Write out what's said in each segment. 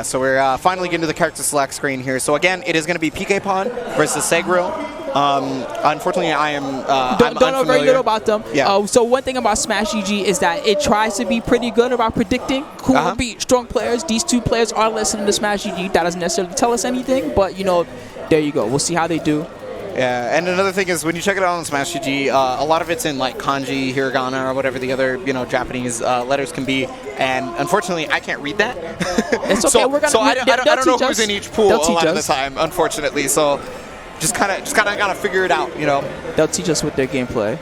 So we're finally getting to the character select screen here. So again, it is going to be PK Pon versus Segro. Unfortunately, I am don't know very little about them. Yeah. So one thing about Smash GG is that it tries to be pretty good about predicting who will be strong players. These two players are listening to Smash GG. That doesn't necessarily tell us anything, but you know, there you go. We'll see how they do. Yeah, and another thing is when you check it out on Smash GG, a lot of it's in like kanji, hiragana, or whatever the other Japanese letters can be, and unfortunately I can't read that. It's okay. I don't know who's in each pool a lot of the time, unfortunately. So just kind of gotta figure it out, you know. They'll teach us with their gameplay.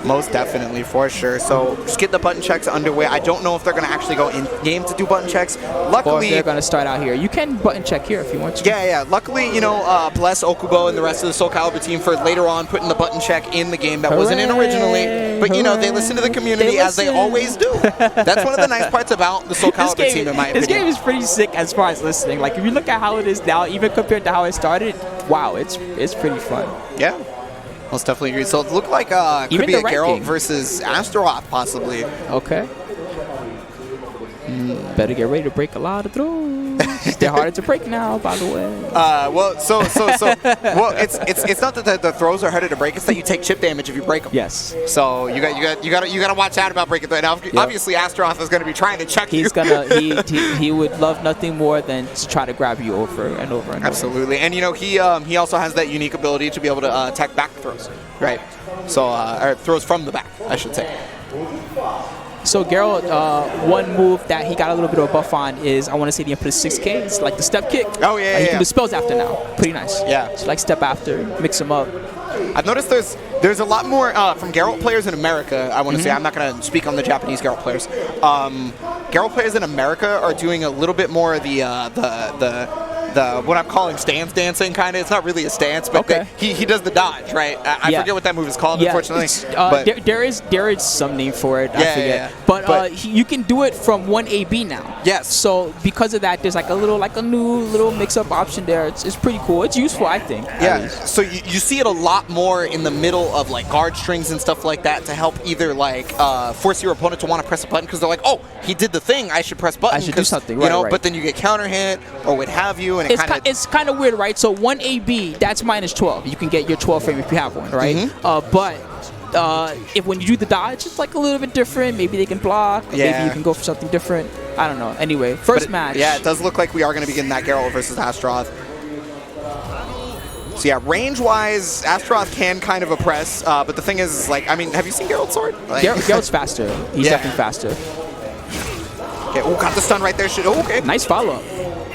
Most definitely, for sure. So just get the button checks underway. I don't know if they're going to actually go in-game to do button checks. Luckily, or they're going to start out here. You can button check here if you want to. Yeah. Luckily, bless Okubo and the rest of the SOULCALIBUR team for later on putting the button check in the game that wasn't in originally. But, they listen to the community as they always do. That's one of the nice parts about the SOULCALIBUR team, in my opinion. This game is pretty sick as far as listening. Like, if you look at how it is now, even compared to how it started, wow, it's pretty fun. Yeah. Most definitely agree. So it looked like could be a Geralt versus Astaroth, possibly. Okay. Better get ready to break a lot of throws. They're harder to break now, by the way. Well, it's not that the throws are harder to break. It's that you take chip damage if you break them. Yes. So you got to watch out about breaking through. Now, obviously, Astaroth is going to be trying to check you. He would love nothing more than to try to grab you over and over and Absolutely. over. And he also has that unique ability to be able to attack back throws, right? So or throws from the back, I should say. So Geralt, one move that he got a little bit of a buff on is, I want to say the input is 6K. It's like the step kick. Oh, yeah, You can do spells after now. Pretty nice. Yeah. So like step after, mix them up. I've noticed there's a lot more from Geralt players in America, I want to say. I'm not going to speak on the Japanese Geralt players. Geralt players in America are doing a little bit more of the what I'm calling stance dancing, kind of. It's not really a stance, but he does the dodge, right? I forget what that move is called, unfortunately. But there is some name for it. I forget. Yeah. But you can do it from 1AB now. Yes. So because of that, there's like a new little mix-up option there. It's pretty cool. It's useful, I think. Yeah. So you see it a lot more in the middle of like guard strings and stuff like that to help either like force your opponent to want to press a button because they're like, oh, he did the thing, I should press button. I should do something, right. But then you get counter hit or what have you, and it's kind of weird, right? So 1AB, that's minus 12. You can get your 12 frame if you have one, right? But if when you do the dodge, it's like a little bit different. Maybe they can block. Maybe you can go for something different. I don't know. Anyway, first match. Yeah, it does look like we are going to be getting that Geralt versus Astaroth. So yeah, range-wise, Astaroth can kind of oppress, but the thing is, like, I mean, have you seen Geralt's sword? Like, Geralt's faster. He's definitely faster. Okay, got the stun right there. Okay. Nice follow-up.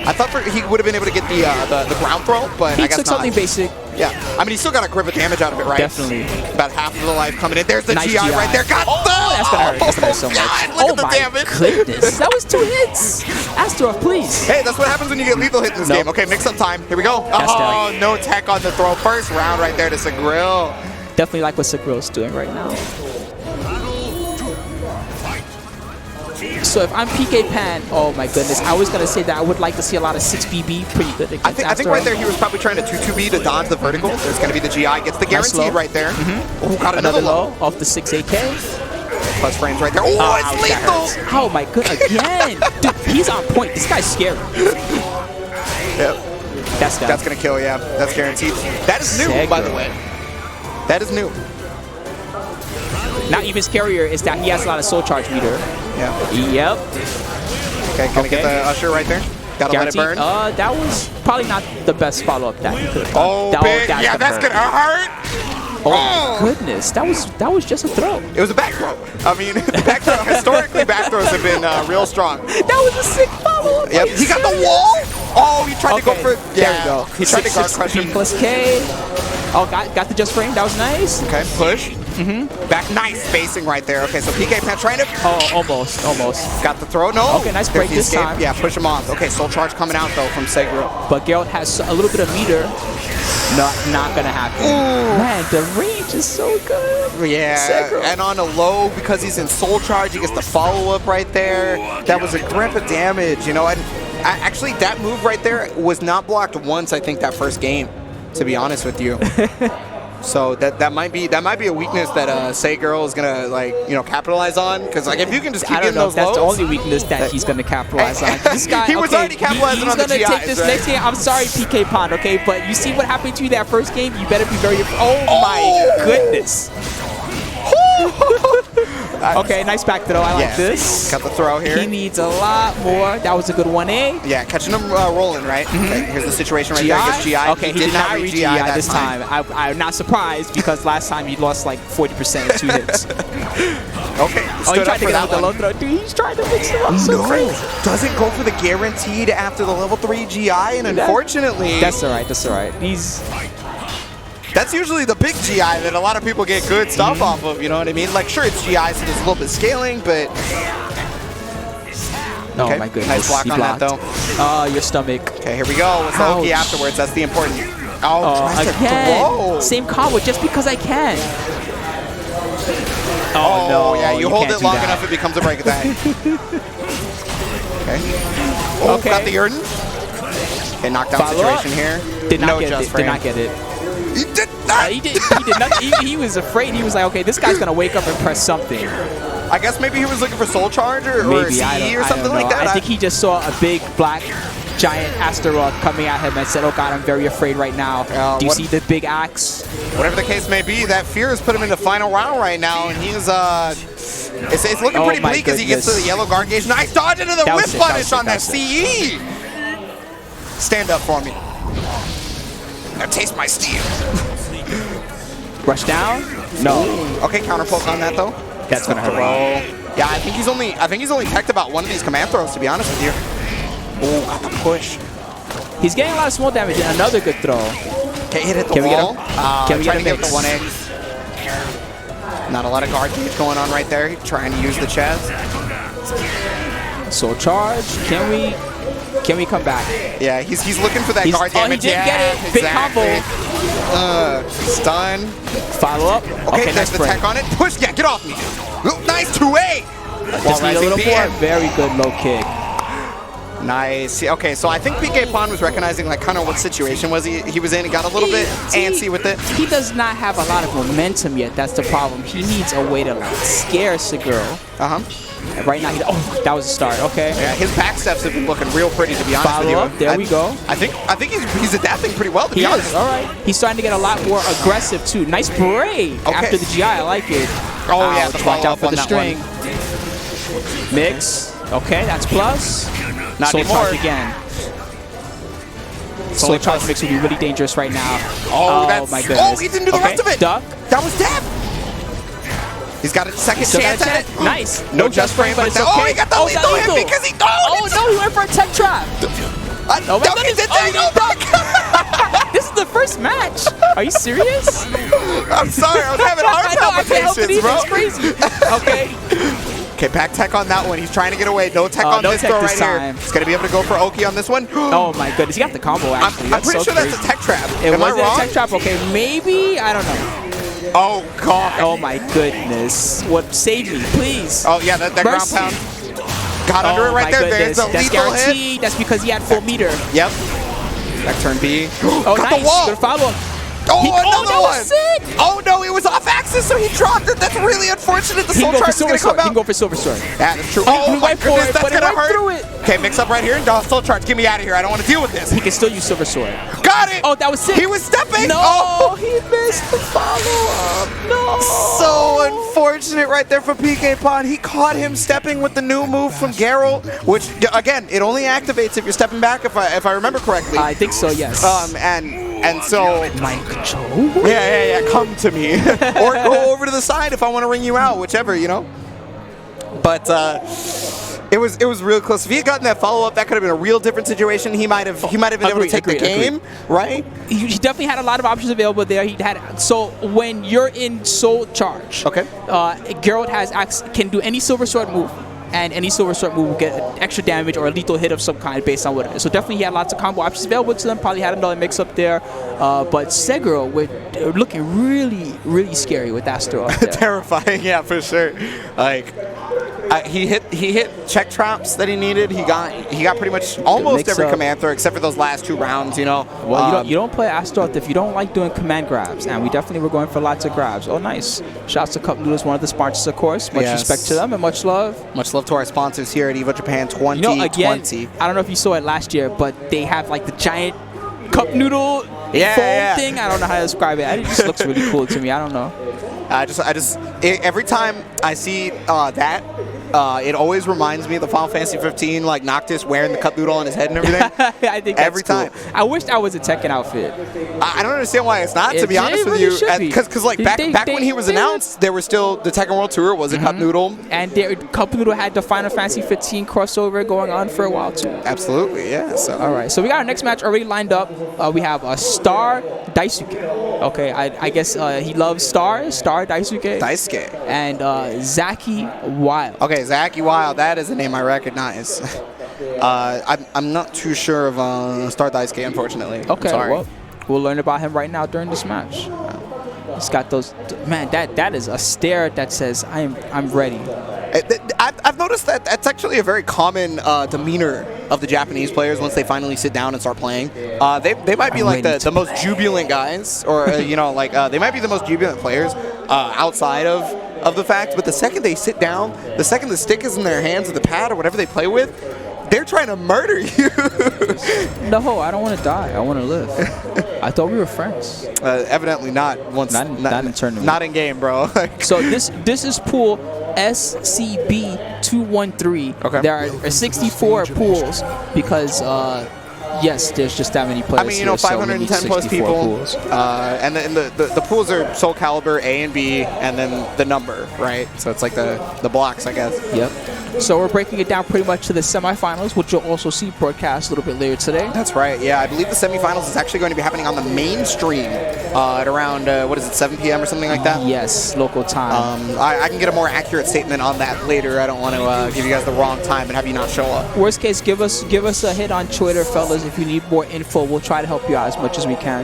I thought he would have been able to get the ground throw, but I guess not. He took something basic. Yeah. I mean, he still got a grip of damage out of it, right? Definitely. About half of the life coming in. There's the nice GI right there. That's going to hurt. That's going to hurt so much. God, look at the damage. Goodness. That was 2 hits. Astaroth, please. Hey, that's what happens when you get lethal hit in this game. Okay, mix-up time. Here we go. Oh, no tech on the throw. First round right there to Segro. Definitely like what Segro's doing right now. So if I'm PK Pan, oh my goodness, I was going to say that I would like to see a lot of 6BB, pretty good against I think right there he was probably trying to 2-2B to dodge the vertical. There's going to be the GI, gets the guaranteed right there. Oh, got another low. Off the 6AK. Plus frames right there. Oh, it's lethal! Oh my goodness, again! Dude, he's on point. This guy's scary. Yep. That's going to kill, yeah. That's guaranteed. That is new, by the way. That is new. Not even scarier is that he has a lot of soul charge meter. Yeah. Yep. Okay, gonna get the Usher right there. Gotta let it burn. That was probably not the best follow-up that he could have done. Oh, that's gonna hurt. Oh my goodness, that was just a throw. It was a back throw. I mean, back throw. Historically, back throws have been real strong. That was a sick follow-up. Yep. He got the wall. Oh, he tried to go for. There you go. He tried to guard crush him. Plus K. Oh, got the just frame. That was nice. Okay, push. Back, nice spacing right there. Okay, so PK Pan trying to. Oh, almost. Got the throw. No. Okay, nice break this time. Yeah, push him off. Okay, soul charge coming out though from Segro. But Geralt has a little bit of meter. Not gonna happen. Ooh. Man, the range is so good. Yeah, Segro. And on a low, because he's in soul charge, he gets the follow-up right there. That was a grip of damage, and actually that move right there was not blocked once, I think, that first game, to be honest with you. So that might be a weakness that Girl is gonna like capitalize on, because like if you can just keep getting those that's lows, the only weekness that he's gonna capitalize on. This guy, he was already capitalizing on the GIs, he's gonna take this right? next game. I'm sorry, PK Pond, okay, but you see what happened to you that first game. You better be very. Oh my goodness. Okay, nice back throw. I like this. Got the throw here. He needs a lot more. That was a good 1A. Yeah, catching him rolling, right? Okay, here's the situation right there. Against GI. Okay, he did not reach GI this time. I'm not surprised, because last time he lost like 40% in 2 hits. Okay, oh, he tried to get out with the low throw. Dude, he's trying to mix it up so crazy. Doesn't go for the guaranteed after the level 3 GI, and unfortunately... That's all right, that's all right. That's usually the big GI that a lot of people get good stuff off of, you know what I mean? Like, sure, it's GI, so there's a little bit of scaling, but... Oh my goodness. Nice block on that, though. Oh, your stomach. Okay, here we go. With Zaki afterwards, that's the important... Oh, tries to throw. Same combo, just because I can. Oh, no, yeah, you hold it long that. enough, it becomes a break attack. Okay. Oh, okay. Got the Urden. Okay, knockdown situation here. Did not get it. Did not get it. He did not. He did not. He was afraid. He was like, okay, this guy's gonna wake up and press something. I guess maybe he was looking for Soul Charge or CE or something like that. I think he just saw a big black giant Astaroth coming at him and said, oh god, I'm very afraid right now. Do you see the big axe? Whatever the case may be, that fear has put him in the final round right now, and he's it's looking pretty bleak as he gets to the yellow guard gauge. Nice dodge into the whip punish on that CE. Stand up for me. Now taste my steel. Rush down? No. Okay, counter poke on that though. That's gonna hurt. Yeah, I think he's only teched about one of these command throws, to be honest with you. Oh, got the push. He's getting a lot of small damage and another good throw. Okay, hit the wall. Can we get to get the 1A? Not a lot of guard gauge going on right there. Trying to use the chest. Soul charge. Can we come back? Yeah, he's looking for that guard damage. He did get it. Big combo. Stun. Follow up. Okay, there's the tech on it. Push. Yeah, get off me. Ooh, nice 2A. Just need a little more. Very good low kick. Nice. Okay, so I think PK Pond was recognizing like kind of what situation was he was in. He got a little bit antsy with it. He does not have a lot of momentum yet. That's the problem. He needs a way to like scare Seguro. Right now, that was a start. Okay. Yeah, his back steps have been looking real pretty, to be honest with you. Follow up. There we go. I think he's adapting pretty well, to be honest. All right. He's starting to get a lot more aggressive too. Nice parade after the GI. I like it. Oh yeah, watch out for the string. Mix. Okay, that's plus. Not Soul anymore. charge again. Soul charge mix will be really dangerous right now. Oh, my goodness. Oh, he didn't do the rest of it. Duck. That was dead. He's got a second chance at it. Nice. No just frame, but it's okay. Oh, he got the lethal hit because he... Oh, no, he went for a tech trap. Oh, my goodness. This is the first match. Are you serious? I'm sorry. I was having heart palpitations, bro. It's crazy. Okay. Okay, back tech on that one. He's trying to get away. No tech on this throw right here. He's going to be able to go for Oki on this one. Oh, my goodness. He got the combo, actually. I'm pretty sure that's a tech trap. Am I wrong? A tech trap? Okay, maybe. I don't know. Oh, God. Oh, my goodness. What? Save me, please. Oh, yeah, that ground pound. Got under it right there. There's the lethal hit. That's because he had full meter. Yep. Back turn B. Oh, got nice. the wall. Good follow-up. Oh, another one. Sick. Oh, no, it was off axis, so he dropped it. That's really unfortunate. The soul charge is going to come out. He can go for Silver Sword. Yeah, that's true. Oh, my goodness, that's going to hurt. Through it. Okay, mix up right here. Soul charge, get me out of here. I don't want to deal with this. He can still use Silver Sword. Got it. Oh, that was sick. He was stepping. No, he missed the follow-up. No. So unfortunate right there for PK Pond. He caught him stepping with the new move from Geralt, which, again, it only activates if you're stepping back, if I remember correctly. I think so, yes. And so... Mind control? Yeah, come to me. Or go over to the side if I want to ring you out, whichever, you know? But it was real close. If he had gotten that follow-up, that could have been a real different situation. He might have been able to take the game, right? He definitely had a lot of options available there. So when you're in Soul Charge, okay, Geralt can do any Silver Sword move. And any Silver Sword move will get extra damage or a lethal hit of some kind based on what it is. So definitely he had lots of combo options available to them. Probably had another mix-up there. But Seguro looking really, really scary with Astaroth there. Terrifying, yeah, for sure. Like, He hit check traps that he needed. He got pretty much almost every command throw except for those last 2 rounds. You know. Well, you don't play Astaroth if you don't like doing command grabs, and we definitely were going for lots of grabs. Oh, nice! Shouts to Cup Noodles, one of the sponsors, of course. Much respect to them and much love. Much love to our sponsors here at EVO Japan 2020. You know, again, I don't know if you saw it last year, but they have like the giant cup noodle foam thing. I don't know how to describe it. It just looks really cool to me. I don't know. Every time I see that, it always reminds me of the Final Fantasy 15, like Noctis wearing the cup noodle on his head and everything. I think that's every time. Cool. I wish that was a Tekken outfit. I don't understand why it's not, to be honest with you. Because like back when he was announced, there was still the Tekken World Tour was a cup noodle, and cup noodle had the Final Fantasy 15 crossover going on for a while too. Absolutely, yeah. So all right, so we got our next match already lined up. We have a Star Daisuke. Okay, I guess he loves Star Daisuke. Daisuke. And Zaki Wild. Okay, Zaki Wild. That is a name I recognize. I'm not too sure of Star Daisuke, unfortunately. Okay, sorry. well, we'll learn about him right now during this match. He's got those. Man, that is a stare that says I'm ready. I've noticed that that's actually a very common demeanor of the Japanese players once they finally sit down and start playing. They might be like the most jubilant guys, or you know, like they might be the most jubilant players outside of the fact. But the second they sit down, the second the stick is in their hands or the pad or whatever they play with, they're trying to murder you. No, I don't want to die. I want to live. I thought we were friends. Evidently not. Not in tournament. Not in game, bro. So this is pool SCB 213. Okay. There are 64 pools because yes, there's just that many players. I mean, you know, 510 plus people, and the pools are SOULCALIBUR A and B, and then the number, right? So it's like the blocks, I guess. Yep. So we're breaking it down pretty much to the semifinals, which you'll also see broadcast a little bit later today. That's right. Yeah, I believe the semifinals is actually going to be happening on the main stream at around what is it, 7 p.m. or something like that? Yes, local time. I can get a more accurate statement on that later. I don't want to give you guys the wrong time and have you not show up. Worst case, give us a hit on Twitter, fellas. If you need more info, we'll try to help you out as much as we can.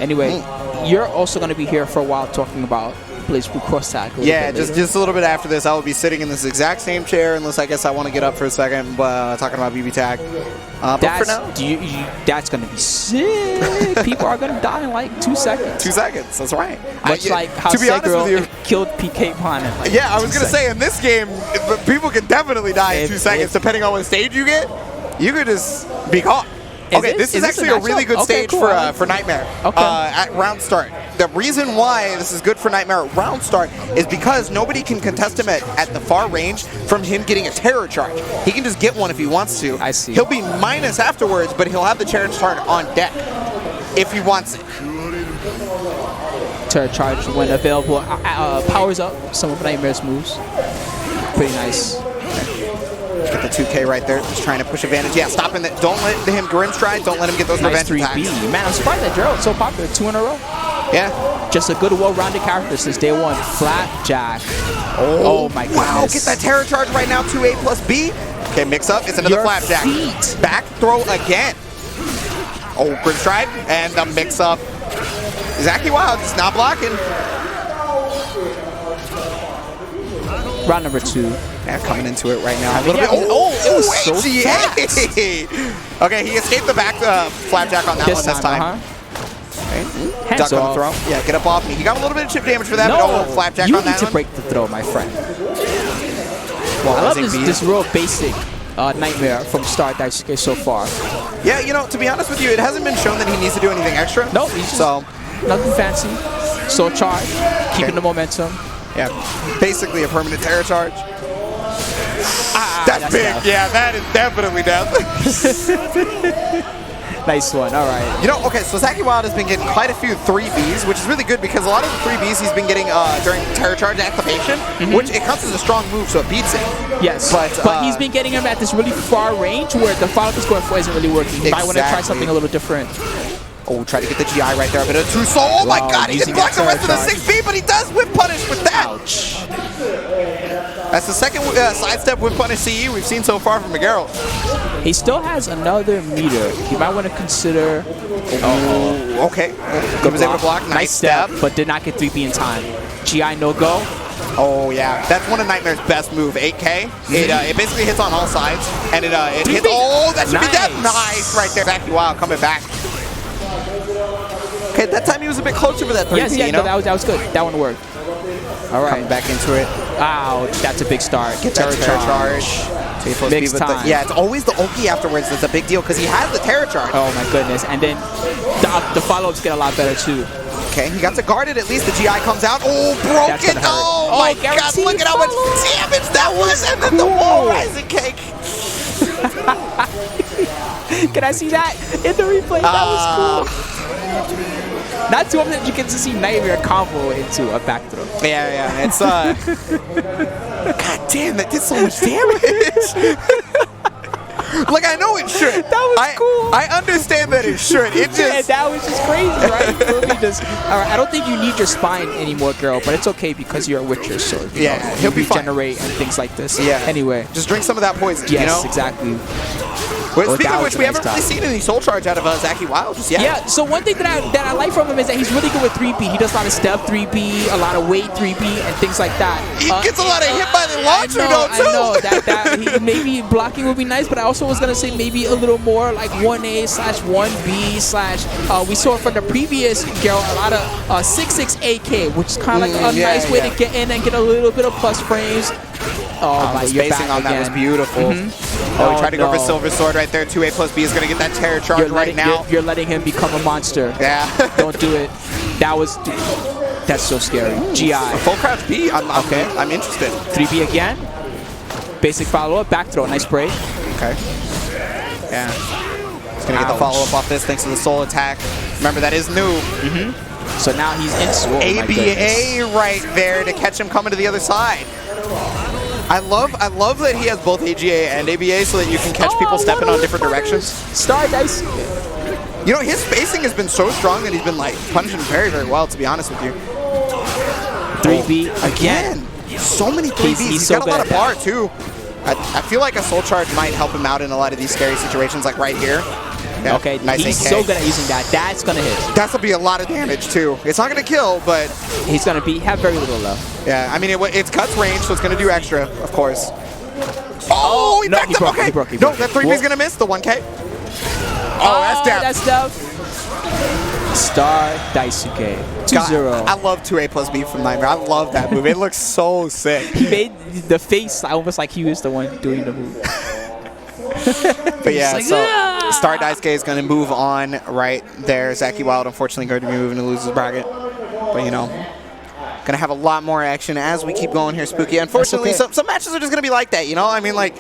Anyway, you're also going to be here for a while talking about Blazebrew cross tag. Yeah, just a little bit after this, I will be sitting in this exact same chair, unless I guess I want to get up for a second, talking about BB tag. But for now, that's going to be sick. People are going to die in like 2 seconds. 2 seconds, that's right. Much like how Seguro killed PK Pon in like I was going to say, in this game, people can definitely die in 2 seconds, depending on what stage you get. You could just be caught. This is actually a really good stage for Nightmare at round start. The reason why this is good for Nightmare at round start is because nobody can contest him at the far range from him getting a terror charge. He can just get one if he wants to. I see. He'll be minus afterwards, but he'll have the terror charge on deck if he wants it. Terror charge, when available, powers up some of Nightmare's moves. Pretty nice. Get the 2K right there, just trying to push advantage. Yeah, stopping that. Don't let him Grim Stride. Don't let him get those revenge attacks. Man, I'm surprised that Geralt's so popular. 2 in a row. Yeah. Just a good, well-rounded character since day one. Flapjack. Oh my goodness. Wow, get that terror charge right now. 2A plus B. Okay, mix up. It's another Flapjack. Back throw again. Oh, Grim Stride. And the mix up. Zaki Wild just not blocking. Round number 2. Yeah, coming into it right now. It was so fast. Okay, he escaped the back Flapjack on that one this time. Okay. Duck on the throw. Yeah, get up off me. He got a little bit of chip damage for that, but Flapjack on that one. You need to break the throw, my friend. Well, I love this real basic Nightmare from Star Daisuke so far. Yeah, you know, to be honest with you, it hasn't been shown that he needs to do anything extra. No, he's just nothing fancy. So charge, keeping the momentum. Yeah, basically a permanent terror charge. That's big. Death. Yeah, that is definitely death. Nice one. All right. You know, okay, so Zaki Wild has been getting quite a few 3Bs, which is really good because a lot of the 3Bs he's been getting during terror charge activation, which it counts as a strong move, so it beats it. Yes, but he's been getting him at this really far range where the follow-up he's going for isn't really working. He might want to try something a little different. Oh, try to get the GI right there. A bit of two soul. Oh my god, he didn't block the rest of the 6B, but he does whip punish with that. Ouch. That's the second sidestep whip punish CE we've seen so far from Geralt. He still has another meter. You might want to consider. Okay. Good was able to block. Nice step. But did not get 3B in time. GI no go. Oh yeah, that's one of Nightmare's best move, 8K. It basically hits on all sides, and it hits. Oh, that should be that nice right there. Zaki, wow, coming back. Okay, that time he was a bit closer for that 3P. Yes, yeah, you know? no, that was good. That one worked. All right, coming back into it. Ouch, that's a big start. Get terror charge. Next time. Yeah, it's always the Oki afterwards that's a big deal because he has the terror charge. Oh my goodness, and then the follow-ups get a lot better too. Okay, he got to guard it at least. The GI comes out. Oh, broken. Oh my God, look at how much damage that was. And then the wall rising cake. Can I see that in the replay? That was cool. Not too often that you get to see Nightmare combo into a back throw. Yeah, it's God damn, that did so much damage. Like, I know it should. That was cool. I understand that it should. It just... Yeah, that was just crazy, right? All right, I don't think you need your spine anymore, girl, but it's okay because you're a Witcher, so he'll be regenerate and things like this. Yeah. Anyway. Just drink some of that poison, yes, you know? exactly. Well, speaking of which, we haven't really seen any soul charge out of Zaki Wild just yet. Yeah, so one thing that I like from him is that he's really good with 3P. He does a lot of step 3P, a lot of weight 3P, and things like that. He gets a lot of hit by the launcher, though, too. I know. Maybe blocking would be nice, but I also was going to say maybe a little more like 1A/1B/ we saw from the previous Geralt a lot of 6/6 AK, which is kind of like a nice way to get in and get a little bit of plus frames. Oh my, the spacing on that was beautiful. Oh, he tried to go for Silver Sword right there. 2A+B is going to get that terror charge right now. You're letting him become a monster. Yeah. Don't do it. That's so scary. GI. Full crouch B. I'm interested. 3B again. Basic follow-up. Back throw. Nice break. Okay. Yeah. He's going to get the follow-up off this thanks to the soul attack. Remember, that is new. So now he's in ABA right there to catch him coming to the other side. I love that he has both AGA and ABA so that you can catch people stepping on different directions. Star Dice. You know, his spacing has been so strong that he's been like punishing very, very well, to be honest with you. 3B again. So many 3Bs. He's got a lot of bar too. I feel like a soul charge might help him out in a lot of these scary situations, like right here. Yeah, okay, nice he's AK. so good at using that. That's gonna hit. That'll be a lot of damage too. It's not gonna kill, but he's gonna have very little though. Yeah, I mean it's Guts range, so it's gonna do extra, of course. Oh, he backed up. Okay. He broke. No, that 3B's gonna miss the 1K. Oh, that's death. That's death. Star Daisuke. 2-0. I love 2A+B from Nightmare. I love that move. It looks so sick. He made the face almost like he was the one doing the move. But yeah, so Star Daisuke is going to move on right there. Zaki Wild, unfortunately, going to be moving to losers bracket. But, you know, going to have a lot more action as we keep going here, Spooky. Unfortunately, some matches are just going to be like that, you know? I mean, like,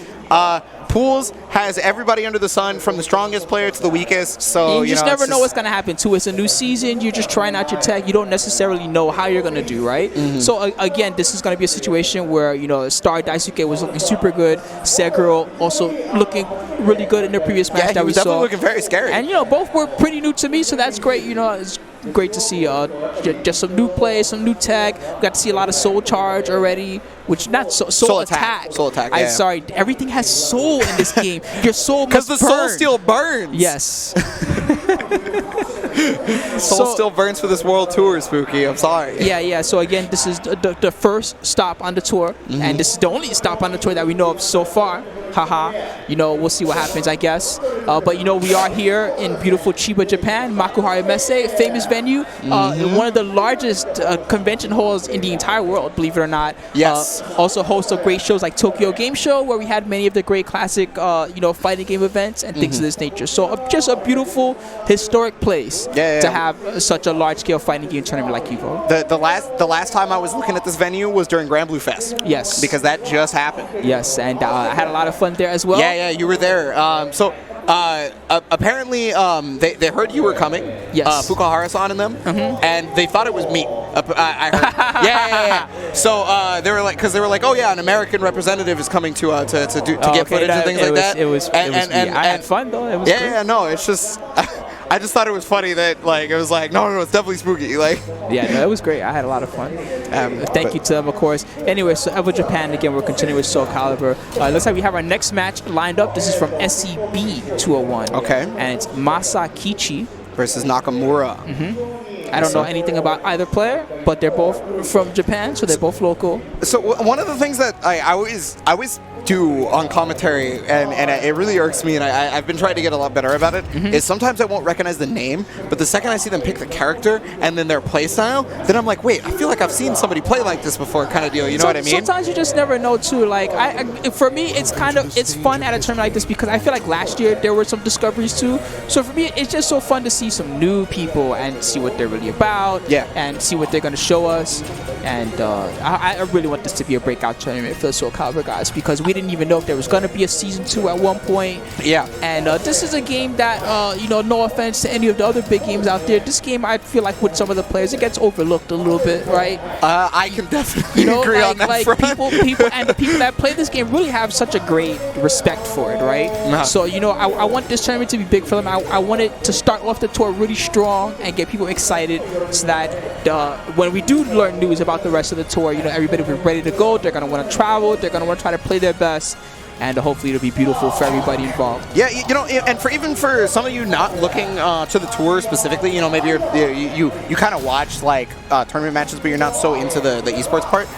Pools has everybody under the sun from the strongest player to the weakest. So you just never know what's going to happen, too. It's a new season. You're just trying out your tech. You don't necessarily know how you're going to do, right? So, again, this is going to be a situation where, you know, Star Daisuke was looking super good. Seguro also looking really good in their previous match that we saw. Definitely looking very scary. And, you know, both were pretty new to me, so that's great. You know, it's great to see just some new plays, some new tech. We got to see a lot of soul charge already, which not soul attack. Soul attack. I'm sorry, everything has soul in this game. Your soul must burn. Because the soul still burns. Yes. Soul still burns for this World Tour, Spooky. I'm sorry. Yeah. So again, this is the first stop on the tour, and this is the only stop on the tour that we know of so far. Haha. You know, we'll see what happens, I guess. But you know, we are here in beautiful Chiba, Japan, Makuhari Messe, famous venue, one of the largest convention halls in the entire world, believe it or not. Yes. Also hosts of great shows like Tokyo Game Show, where we had many of the great classic, you know, fighting game events and things of this nature. So just a beautiful, historic place to have such a large-scale fighting game tournament like EVO. The last time I was looking at this venue was during Grand Blue Fest. Yes. Because that just happened. Yes, and I had a lot of fun there as well. Yeah, you were there. Apparently, they heard you were coming. Yes. Fukuhara-san and them, and they thought it was me. I heard. Yeah. So they were like, oh yeah, an American representative is coming to get footage and things like that. It was me. I had fun though. It was great. Yeah. No, it's just. I just thought it was funny that like it was like no, it's definitely Spooky. Like yeah, no, it was great. I had a lot of fun. Thank you to them, of course. Anyway, so EVO Japan again. We're continuing with SOULCALIBUR. Looks like we have our next match lined up. This is from SCB 201. Okay. And it's Misakichi versus Nakamura. I don't know anything about either player, but they're both from Japan, so they're both local. So one of the things that I always do on commentary, and it really irks me, and I've been trying to get a lot better about it, is sometimes I won't recognize the name, but the second I see them pick the character and then their play style, then I'm like, wait, I feel like I've seen somebody play like this before, kind of deal. You know what I mean? Sometimes you just never know too. Like for me, it's fun at a tournament like this because I feel like last year there were some discoveries too. So for me, it's just so fun to see some new people and see what they're really about. Yeah. And see what they're gonna show us. And I really want this to be a breakout tournament for the SOULCALIBUR guys because we didn't even know if there was gonna be a season 2 at one point. Yeah. And this is a game that no offense to any of the other big games out there, this game I feel like with some of the players it gets overlooked a little bit, right? I can definitely agree on that front. People and the people that play this game really have such a great respect for it, right? So I want this tournament to be big for them. I want it to start off the tour really strong and get people excited so that when we do learn news about the rest of the tour, everybody will be ready to go. They're gonna want to travel. They're gonna want to try to play their best. And hopefully it'll be beautiful for everybody involved. Yeah, and even for some of you not looking to the tour specifically, maybe you kind of watch like tournament matches, but you're not so into the esports part.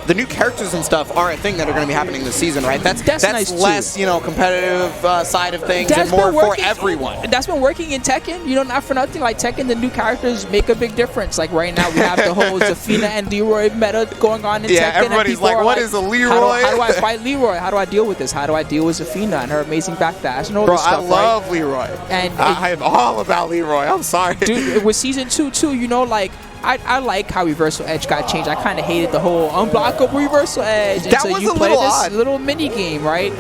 The new characters and stuff are a thing that are going to be happening this season, right? That's nice less, competitive side of things and more for everyone. That's been working in Tekken. Not for nothing. Like Tekken, the new characters make a big difference. Like right now, we have the whole Zafina and Leroy meta going on in Tekken. Everybody's like, what is a Leroy? How do I fight Leroy? How do I deal with this? How do I deal with Zafina and her amazing backdash? Bro, I love Leroy. And I am all about Leroy. I'm sorry. Dude, with Season 2, too, I like how Reversal Edge got changed. I kind of hated the whole unblockable Reversal Edge. That was you a play little this odd. little mini game, right?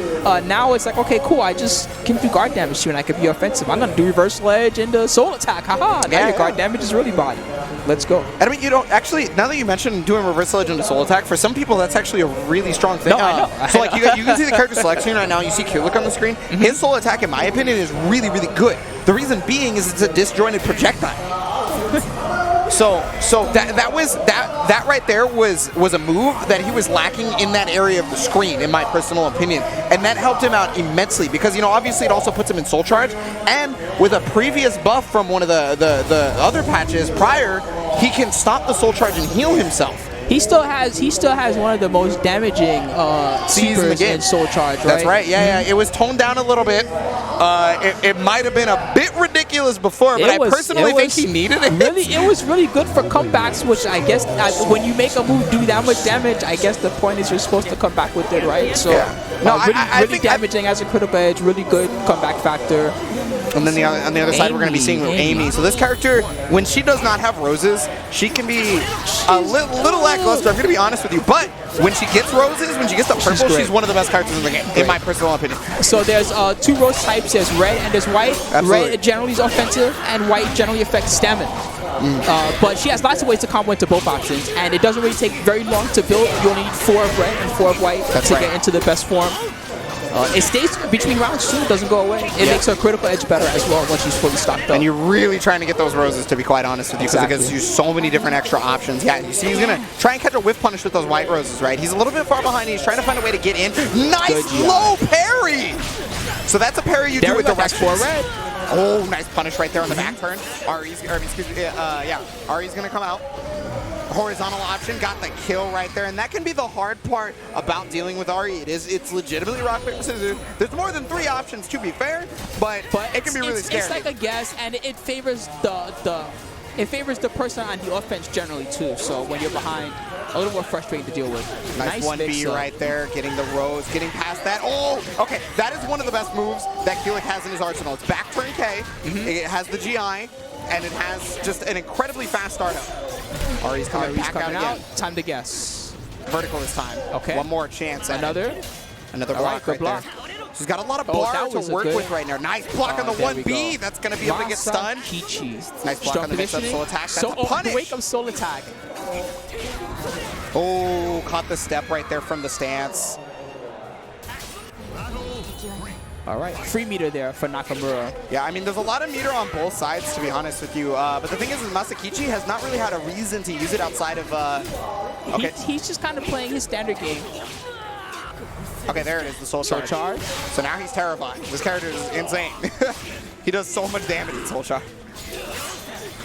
Now it's like, okay, cool. I just can do guard damage to you, and I can be offensive. I'm gonna do Reversal Edge into Soul Attack. Haha! Now your guard damage is really body. Let's go. And I mean, actually, now that you mentioned doing Reversal Edge into Soul Attack, for some people that's actually a really strong thing. No, I know. So like you can see the character selection right now. You see Kulik on the screen. His Soul Attack, in my opinion, is really, really good. The reason being is it's a disjointed projectile. So that right there was a move that he was lacking in that area of the screen, in my personal opinion, and that helped him out immensely because obviously it also puts him in Soul Charge, and with a previous buff from one of the other patches prior, he can stop the Soul Charge and heal himself. He still has one of the most damaging supers in Soul Charge, right? That's right. Yeah. It was toned down a little bit. It might have been a bit ridiculous before, but I personally think he needed it. It was really good for comebacks, which I guess when you make a move do that much damage, I guess the point is you're supposed to come back with it, right? So really damaging as a critical edge, really good comeback factor. And then on the other side, we're going to be seeing Amy. So this character, when she does not have roses, she can be a little lackluster. I'm going to be honest with you. But when she gets roses, when she gets the purple, she's one of the best characters in the game, in my personal opinion. So there's 2 rose types. There's red and there's white. Absolutely. Red generally is offensive, and white generally affects stamina. But she has lots of ways to combo into both options, and it doesn't really take very long to build. You only need 4 of red and 4 of white to get into the best form. It stays between rounds too, it doesn't go away. It makes her critical edge better as well once she's fully stocked up. And you're really trying to get those roses, to be quite honest with you, because it gives you so many different extra options. Yeah, you see he's going to try and catch a whiff punish with those white roses, right? He's a little bit far behind. He's trying to find a way to get in. Nice low parry! So that's a parry you do with direct 4 red. Oh, nice punish right there on the back turn. Ari's going to come out. Horizontal option, got the kill right there, and that can be the hard part about dealing with Ari. It's legitimately rock, paper, scissors. There's more than 3 options, to be fair, but it can be really scary. It's like a guess, and it favors the person on the offense generally too. So when you're behind, a little more frustrating to deal with. Nice 1B right there, getting the rose, getting past that. Oh, okay, that is one of the best moves that Kulik has in his arsenal. It's back turn K, it has the GI, and it has just an incredibly fast startup. Ari's coming back out again. Time to guess. Vertical this time. Okay. One more chance. Another block right there. She's got a lot of bar to work with right now. Nice block on the 1B. That's going to be able to get stunned. Nice block on the mix-up soul attack. That's a punish. Wake up soul attack. Oh, caught the step right there from the stance. All right, free meter there for Nakamura. Yeah, I mean, there's a lot of meter on both sides, to be honest with you. But the thing is Misakichi has not really had a reason to use it outside of... okay. He's just kind of playing his standard game. Okay, there it is, the Soul Charge. So now he's terrifying. This character is insane. He does so much damage in Soul Charge.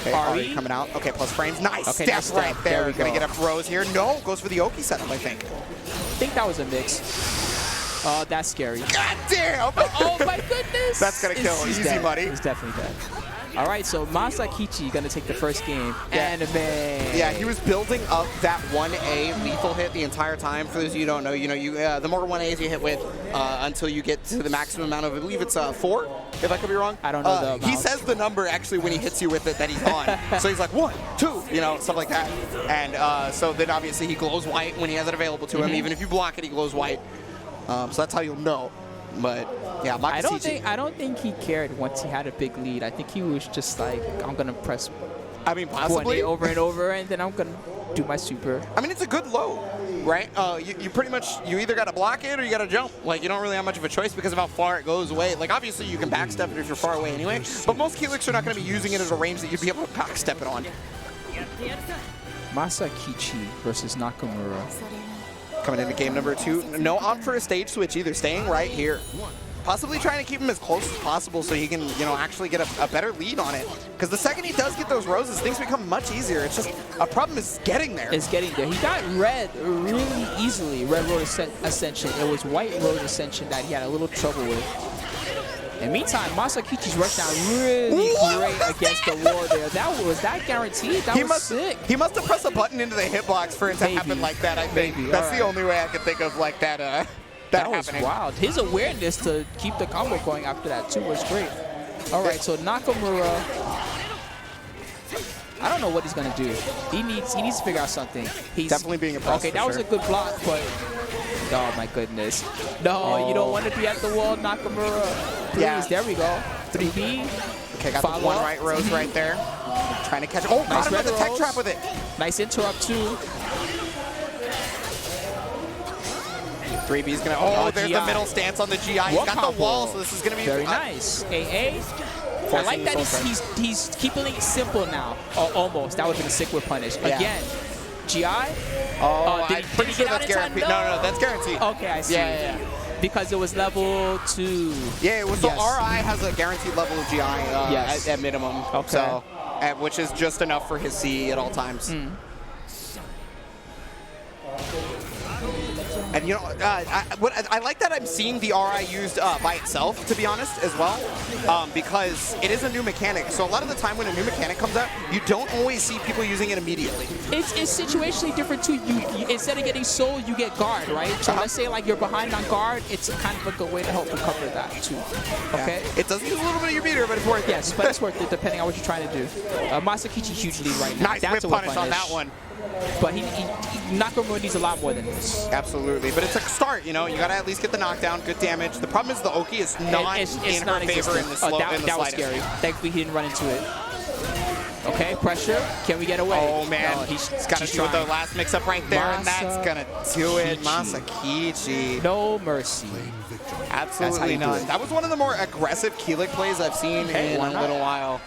Okay, Ari coming out. Okay, plus frames. Nice Okay, step nice right step. there. There we Gonna go. get up Rose here. No, goes for the Oki setup, I think. I think that was a mix. Oh, that's scary. God damn! Oh my goodness! That's gonna kill. He's Easy dead. money. He's definitely dead. All right, so Misakichi gonna take the first game. Yeah. Anime. Yeah, he was building up that 1A lethal hit the entire time. For those of you who don't know, the more 1As you hit with until you get to the maximum amount of, I believe it's 4, if I could be wrong. I don't know the He amount. says the number actually when he hits you with it that he's on. So he's like 1, 2, stuff like that. And so then obviously he glows white when he has it available to him. Even if you block it, he glows white. So that's how you'll know. But yeah, Misakichi. I don't think he cared once he had a big lead. I think he was just like, I'm gonna press Possibly 1A over and over, and then I'm gonna do my super. I mean, it's a good low, right? You pretty much, you either got to block it or you got to jump. Like, you don't really have much of a choice because of how far it goes away. Like, obviously, you can backstep it if you're far away anyway, but most Keylix are not going to be using it at a range that you'd be able to backstep it on. Misakichi versus Nakamura. Coming into game number 2. No opt for a stage switch either, staying right here. Possibly trying to keep him as close as possible so he can, actually get a better lead on it. Because the second he does get those roses, things become much easier. It's just, a problem is getting there. It's getting there. He got red really easily, red Rose Ascension. It was white Rose Ascension that he had a little trouble with. In the meantime, Misakichi's rush down really great against the wall there. Was that guaranteed? That was sick. He must have pressed a button into the hitbox for it to happen like that, I think. Maybe. That's the only way I could think of like that. That was happening. wild. His awareness to keep the combo going after that too was great. All right, so Nakamura, I don't know what he's gonna do. He needs to figure out something. He's definitely being impressed. Okay, that was a good block, but oh my goodness, no, you don't want to be at the wall, Nakamura. Please, Yeah. There we go. 3B. Okay, got the one right Rose right there. Trying to catch. Oh, Nice got him with the red tech Rose. trap with it. Nice interrupt too. 3B's gonna. Oh, there's GI. the middle stance on the GI. He's What got combo? the wall, so this is gonna be Very nice. AA. I like that he's keeping it simple now. Almost. That would have been a sick whip punish. Yeah. Again, GI. Oh, Did I'm he pretty sure get out that's in time? guaranteed. No, that's guaranteed. Okay, I see. Yeah. Because it was level 2. Yeah, it was. So Yes. RI has a guaranteed level of GI Yes. at minimum. Okay. So, which is just enough for his C at all times. And I like that I'm seeing the RI used by itself, to be honest, as well, because it is a new mechanic. So a lot of the time when a new mechanic comes out, you don't always see people using it immediately. It's situationally different too. You instead of getting soul, you get guard, right? So let's say like you're behind on guard, it's kind of a good way to help recover that too. Okay. Yeah. It does use a little bit of your meter, but it's worth it. Yes, but it's worth it depending on what you're trying to do. Masakichi huge lead right now. Nice That's whip a whip punish on that one. But Nakamura needs a lot more than this. Absolutely, but it's a start. You gotta at least get the knockdown, good damage. The problem is the Oki is not in her favor in the slow. That was scary. Thankfully, he didn't run into it. Okay, pressure. Can we get away? Oh man, no, he's got to do the last mix-up right there, and that's gonna do it. Misakichi. No mercy. Absolutely none. That was one of the more aggressive Keylix plays I've seen in a little while.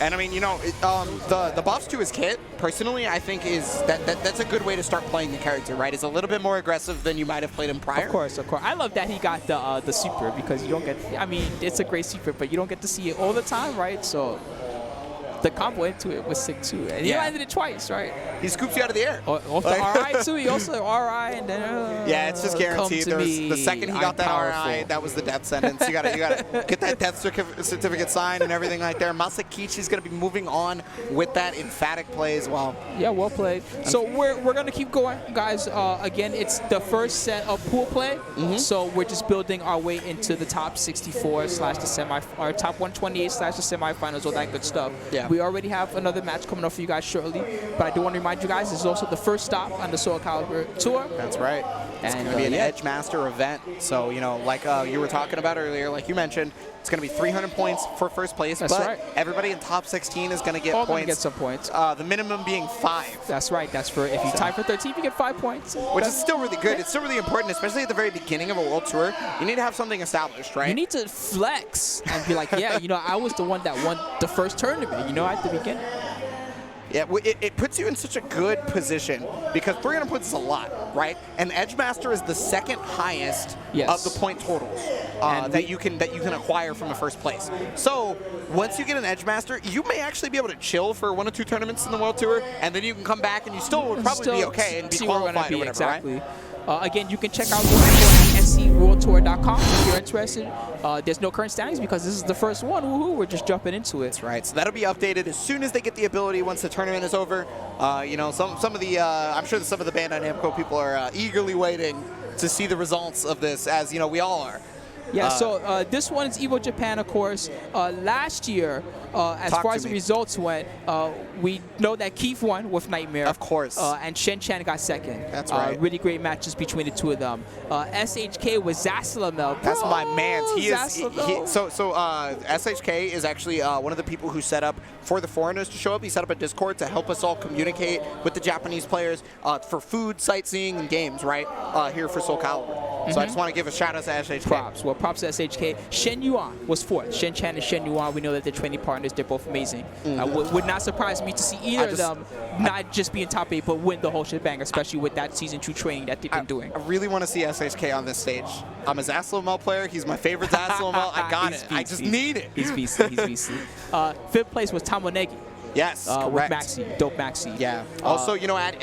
And I mean, the buffs to his kit, personally, I think that's a good way to start playing the character, right? It's a little bit more aggressive than you might have played him prior. Of course. I love that he got the super because you don't get. I mean, it's a great super, but you don't get to see it all the time, right? So the combo into it was sick too, and he landed it twice, right? He scoops you out of the air. Off the RI too. He also RI, and then yeah, it's just guaranteed. The second he got that RI, that was the death sentence. You gotta get that death certificate signed and everything like there. Misakichi's gonna be moving on with that emphatic play as well. Yeah, well played. So we're gonna keep going, guys. Again, it's the first set of pool play, so we're just building our way into the top 64 / the semi, or top 128 / the semifinals, all that good stuff. Yeah. We already have another match coming up for you guys shortly, but I do want to remind you guys, this is also the first stop on the SOULCALIBUR Tour. That's right. It's going to be an Edge Master event. So, like you were talking about earlier, like you mentioned, it's going to be 300 points for first place. That's but right. Everybody in top 16 is going to get All points. going to get some points. The minimum being 5. That's right. That's for if you tie for 13, you get 5 points. Which is still really good. It's still really important, especially at the very beginning of a World Tour. You need to have something established, right? You need to flex and be like, yeah, I was the one that won the first tournament, at the beginning. Yeah, it puts you in such a good position because 300 points is a lot, right? And Edge Master is the second highest of the point totals that you can acquire from a first place. So once you get an Edge Master, you may actually be able to chill for 1 or 2 tournaments in the World Tour, and then you can come back and you still would probably be okay and be qualified or whatever, exactly. right? Again, you can check out the report at SCWorldTour.com if you're interested. There's no current standings because this is the first one. Woohoo! We're just jumping into it. That's right. So that'll be updated as soon as they get the ability once the tournament is over. You know, some of the I'm sure some of the Bandai Namco people are eagerly waiting to see the results of this, as you know we all are. Yeah, so this one is EVO Japan, of course. Last year, as far as the results went, we know that Keith won with Nightmare. Of course. And Shen Chan got second. That's right. Really great matches between the two of them. SHK was Zaslamel. That's my man. SHK SHK is actually one of the people who set up for the foreigners to show up. He set up a Discord to help us all communicate with the Japanese players for food, sightseeing, and games, right, here for Soul Calibur. So I just want to give a shout out to SHK. Props. Well, props to SHK. Shen Yuan was fourth. Shen Chan and Shen Yuan, we know that they're training partners. They're both amazing. Would not surprise me to see either of them not just be in top 8, but win the whole shebang, especially with that Season 2 training that they've been doing. I really want to see SHK on this stage. I'm a Zaslamel player. He's my favorite Zaslamel. I got it. I just need it. He's beastly. He's beastly. Fifth place was Tamonegi. Yes, correct. With Maxi, dope Maxi. Yeah. Also, you know, at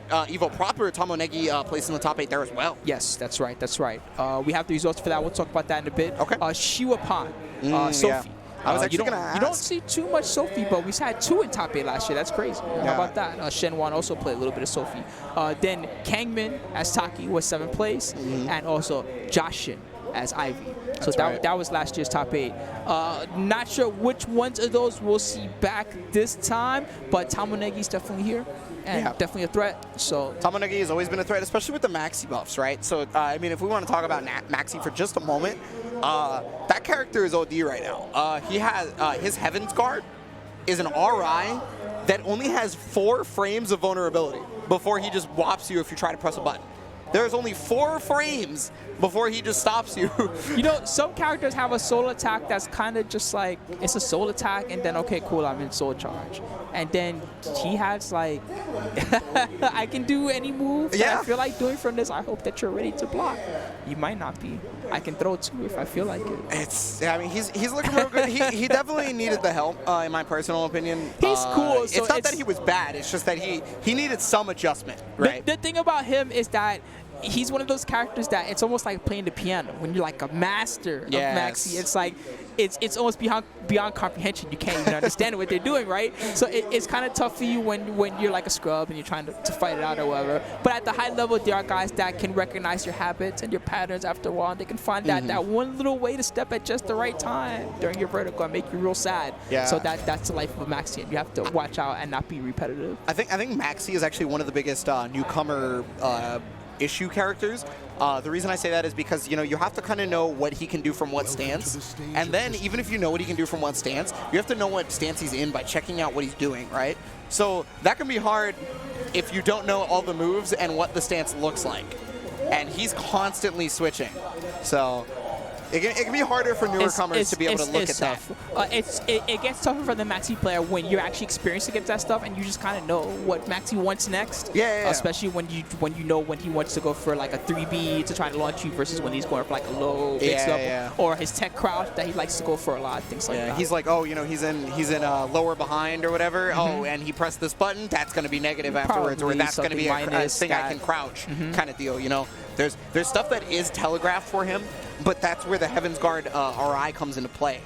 EVO proper, Tamonegi placed in the top 8 there as well. Yes, that's right. That's right. We have the results for that. We'll talk about that in a bit. Okay. Shiwapan, Sophie. Yeah. I was actually going to ask. You don't see too much Sophie, but we had 2 in top 8 last year. That's crazy. How about that? Shenwan also played a little bit of Sophie. Then Kangmin as Taki was 7th place, and also Joshin as Ivy. So that was last year's top 8. Not sure which ones of those we'll see back this time, but Tamonegi's definitely here and definitely a threat. So Tamonegi has always been a threat, especially with the Maxi buffs, right? So I mean, if we want to talk about Maxi for just a moment, that character is OD right now. He has his Heaven's Guard is an RI that only has 4 frames of vulnerability before he just whops you if you try to press a button. There's only 4 frames before he just stops you. You know, some characters have a soul attack that's kind of just like, it's a soul attack, and then, okay, cool, I'm in soul charge. And then he has like, I can do any move that I feel like doing from this. I hope that you're ready to block. You might not be. I can throw 2 if I feel like it. I mean, he's looking real good. He definitely needed the help, in my personal opinion. He's cool. So it's not that he was bad. It's just that he needed some adjustment, right? The thing about him is that he's one of those characters that it's almost like playing the piano. When you're like a master of Maxi, it's like it's almost beyond comprehension. You can't even understand what they're doing, right? So it's kind of tough for you when you're like a scrub and you're trying to fight it out or whatever. But at the high level, there are guys that can recognize your habits and your patterns after a while, and they can find that one little way to step at just the right time during your vertical and make you real sad. Yeah. So that's the life of a Maxi, and you have to watch out and not be repetitive. I think Maxi is actually one of the biggest newcomer issue characters. The reason I say that is because, you know, you have to kind of know what he can do from what stance, and then even if you know what he can do from what stance, you have to know what stance he's in by checking out what he's doing, right? So that can be hard if you don't know all the moves and what the stance looks like, and he's constantly switching. So it can be harder for newer comers to be able to look at that. It gets tougher for the Maxi player when you're actually experienced against that stuff and you just kind of know what Maxi wants next. Yeah. Especially when you know when he wants to go for like a 3B to try to launch you versus when he's going for like a low mix-up or his tech crouch that he likes to go for a lot, things like that. He's like, oh, you know, he's in lower behind or whatever. Oh, and he pressed this button. That's going to be negative afterwards, or that's going to be a thing I can crouch kind of deal. You know, there's stuff that is telegraphed for him. But that's where the Heaven's Guard RI comes into play,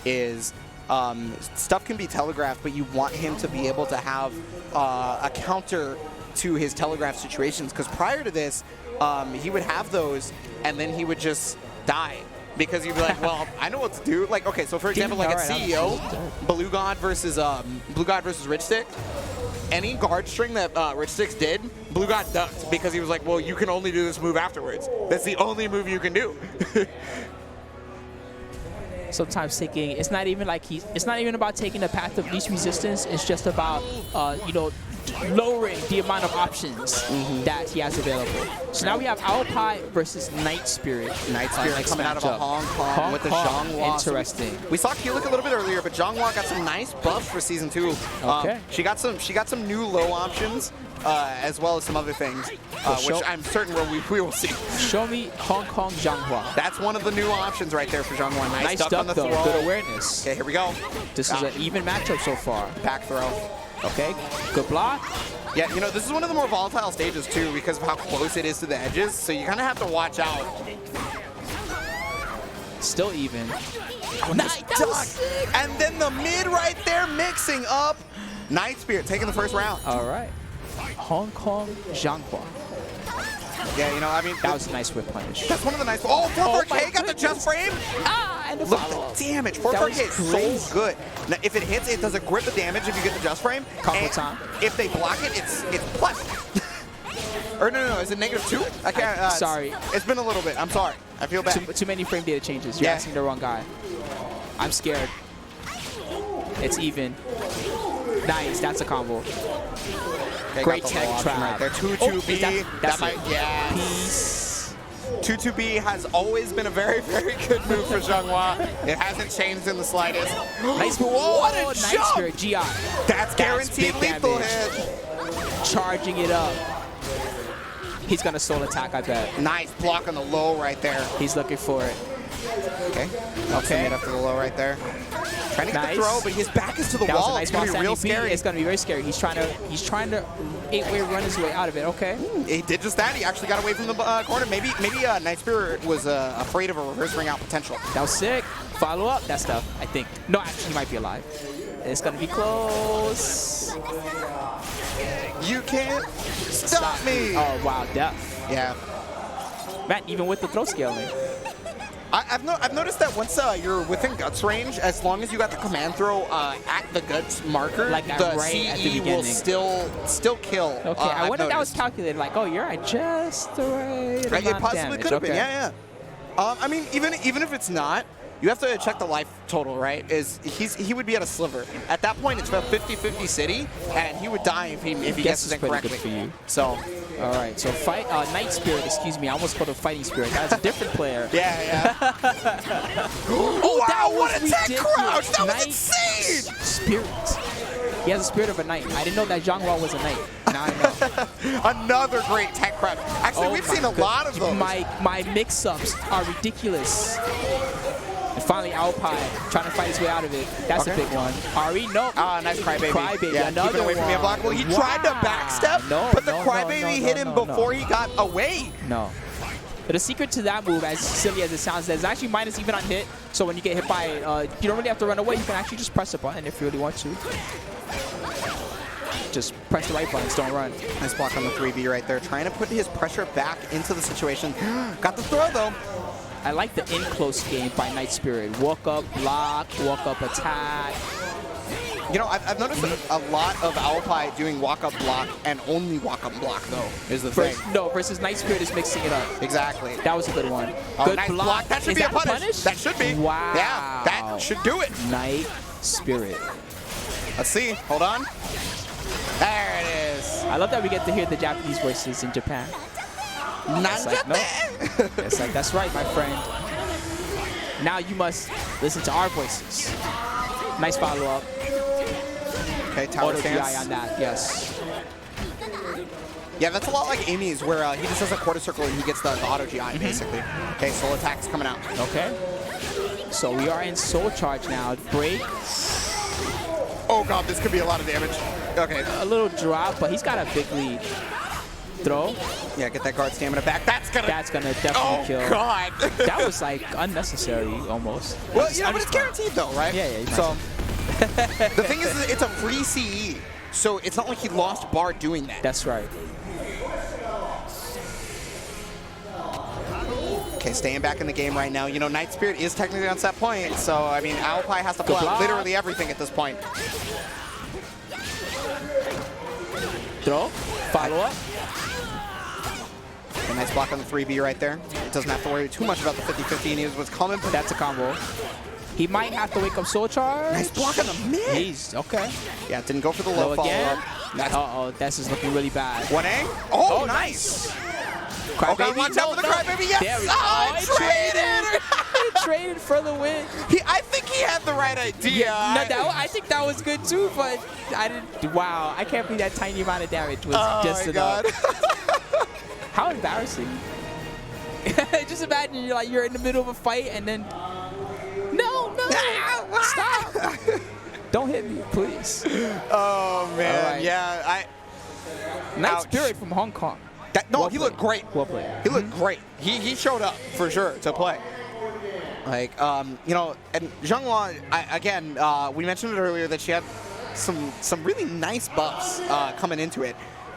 is stuff can be telegraphed, but you want him to be able to have a counter to his telegraph situations. Because prior to this, he would have those, and then he would just die. Because you'd be like, well, I know what to do. Like, okay, so for example, like at CEO, Blue God versus Rich Stick, any guard string that Rich Sticks did, Blue God ducked because he was like, well, you can only do this move afterwards. That's the only move you can do. Sometimes taking, it's not even about taking the path of least resistance. It's just about, you know, lowering the amount of options that he has available. So now we have Owl Pie versus Night Spirit. Night Spirit coming out of a Hong Kong with the Junghwa. Interesting. We saw Keelik a little bit earlier, but Junghwa got some nice buffs for season 2. Okay. She got some new low options, as well as some other things, which I'm certain we will see. Show me Hong Kong Junghwa. That's one of the new options right there for Junghwa. Nice duck on the though. throw. Good awareness. Okay, here we go. This is an even matchup so far. Back throw. Okay, good block. Yeah, you know, this is one of the more volatile stages, too, because of how close it is to the edges, so you kind of have to watch out. Still even. Nice duck! And then the mid right there mixing up. Night Spirit taking the first round. All right. Hong Kong Junghwa. Yeah, you know, I mean, that was a nice whip punish. That's one of the nice. Oh, 4K got the just frame. And the look at the damage. 4K is so good. Now, if it hits, it does a grip of damage if you get the just frame. Combo time. If they block it, it's plus. Or no, is it -2? I can't. Sorry. It's been a little bit. I'm sorry. I feel bad. Too many frame data changes. You're asking the wrong guy. I'm scared. It's even. Nice. That's a combo. Great tech trap. Right there. 2-2B. That might, yeah. Peace. 2-2B has always been a very, very good move for Junghwa. It hasn't changed in the slightest. Nice move. What a Nice jump! Spirit. GI. That's guaranteed lethal hit. Charging it up. He's going to soul attack, I bet. Nice block on the low right there. He's looking for it. Okay. It up to the low right there. Trying to get the throw, but his back is to the wall. Nice, it's going to be real scary. It's going to be very scary. He's trying to 8-way run his way out of it. Okay. He did just that. He actually got away from the corner. Maybe Night Spirit was afraid of a reverse ring out potential. That was sick. Follow up that stuff, I think. No, actually, he might be alive. It's going to be close. You can't stop me. Oh, wow. Death. Yeah. Man, even with the throw scaling. I've noticed that once you're within guts range, as long as you got the command throw at the guts marker, like the right CE at the will still kill. Okay, I wonder if that was calculated. Like, oh, you're at just the right It possibly could have been. Yeah. I mean, even if it's not, you have to check the life total, right? He would be at a sliver. At that point, it's about 50-50 city, and he would die if he guesses it correctly. Good for you. So. All right, so Night Spirit, excuse me, I almost called him Fighting Spirit. That's a different player. Yeah. Oh, wow, what a tech crouch! That was insane! Spirit. He has a spirit of a knight. I didn't know that Junghwa was a knight. Now I know. Another great tech crouch. Actually, we've seen a lot of those. My mix-ups are ridiculous. And finally, Owl Pie trying to fight his way out of it. That's a big one. Ari, no. Nice Crybaby. Crybaby, yeah, another keeping away from the unblockable. He tried to backstep, but the Crybaby hit him before he got away. No. But the secret to that move, as silly as it sounds, is actually minus even on hit. So when you get hit by it, you don't really have to run away. You can actually just press a button if you really want to. Just press the right buttons, don't run. Nice block on the 3B right there. Trying to put his pressure back into the situation. Got the throw, though. I like the in-close game by Night Spirit. Walk up, block, walk up, attack. You know, I've noticed a lot of Owl Pie doing walk-up block and only walk-up block, though, is the thing. No, versus Night Spirit is mixing it up. Exactly. That was a good one. Oh, good nice block. That should be a punish. That should be. Wow. Yeah, that should do it. Night Spirit. Let's see. Hold on. There it is. I love that we get to hear the Japanese voices in Japan. It's like, no. It's like, that's right, my friend. Now you must listen to our voices. Nice follow-up. Okay, tower stance. Auto GI on that, yes. Yeah, that's a lot like Amy's, where he just does a quarter circle and he gets the auto GI, basically. Okay, soul attack's coming out. Okay. So we are in soul charge now. Break. Oh god, this could be a lot of damage. Okay. A little drop, but he's got a big lead. Throw. Yeah, get that guard stamina back. That's gonna definitely kill. Oh god. That was like unnecessary almost. Well, you know, but it's guaranteed though, right? Yeah. So the thing is, it's a free CE, so it's not like he lost bar doing that. That's right. Okay, staying back in the game right now. You know, Night Spirit is technically on set point, so I mean, Owl Pie has to pull out literally everything at this point. Throw. Follow up. A nice block on the 3B right there. It doesn't have to worry too much about the 50-50, and he was coming. That's a combo. He might have to wake up Soul Charge. Nice block on the mid. He's okay. Yeah, didn't go for the low again. follow-up. Uh-oh, this is looking really bad. 1A. Oh, nice. Okay, watch out for the Crybaby. Yes. There we go. Oh, He traded. He traded for the win. I think he had the right idea. No, I think that was good too, but I didn't. Wow, I can't believe that tiny amount of damage was just enough. How embarrassing. Just imagine you're in the middle of a fight and then no, stop. Don't hit me, please. Oh man, right. yeah. Nice spirit from Hong Kong. He looked great. Well played. He looked great. He showed up for sure to play. Like, you know, and Junghwa, again, we mentioned it earlier that she had some really nice buffs coming into it,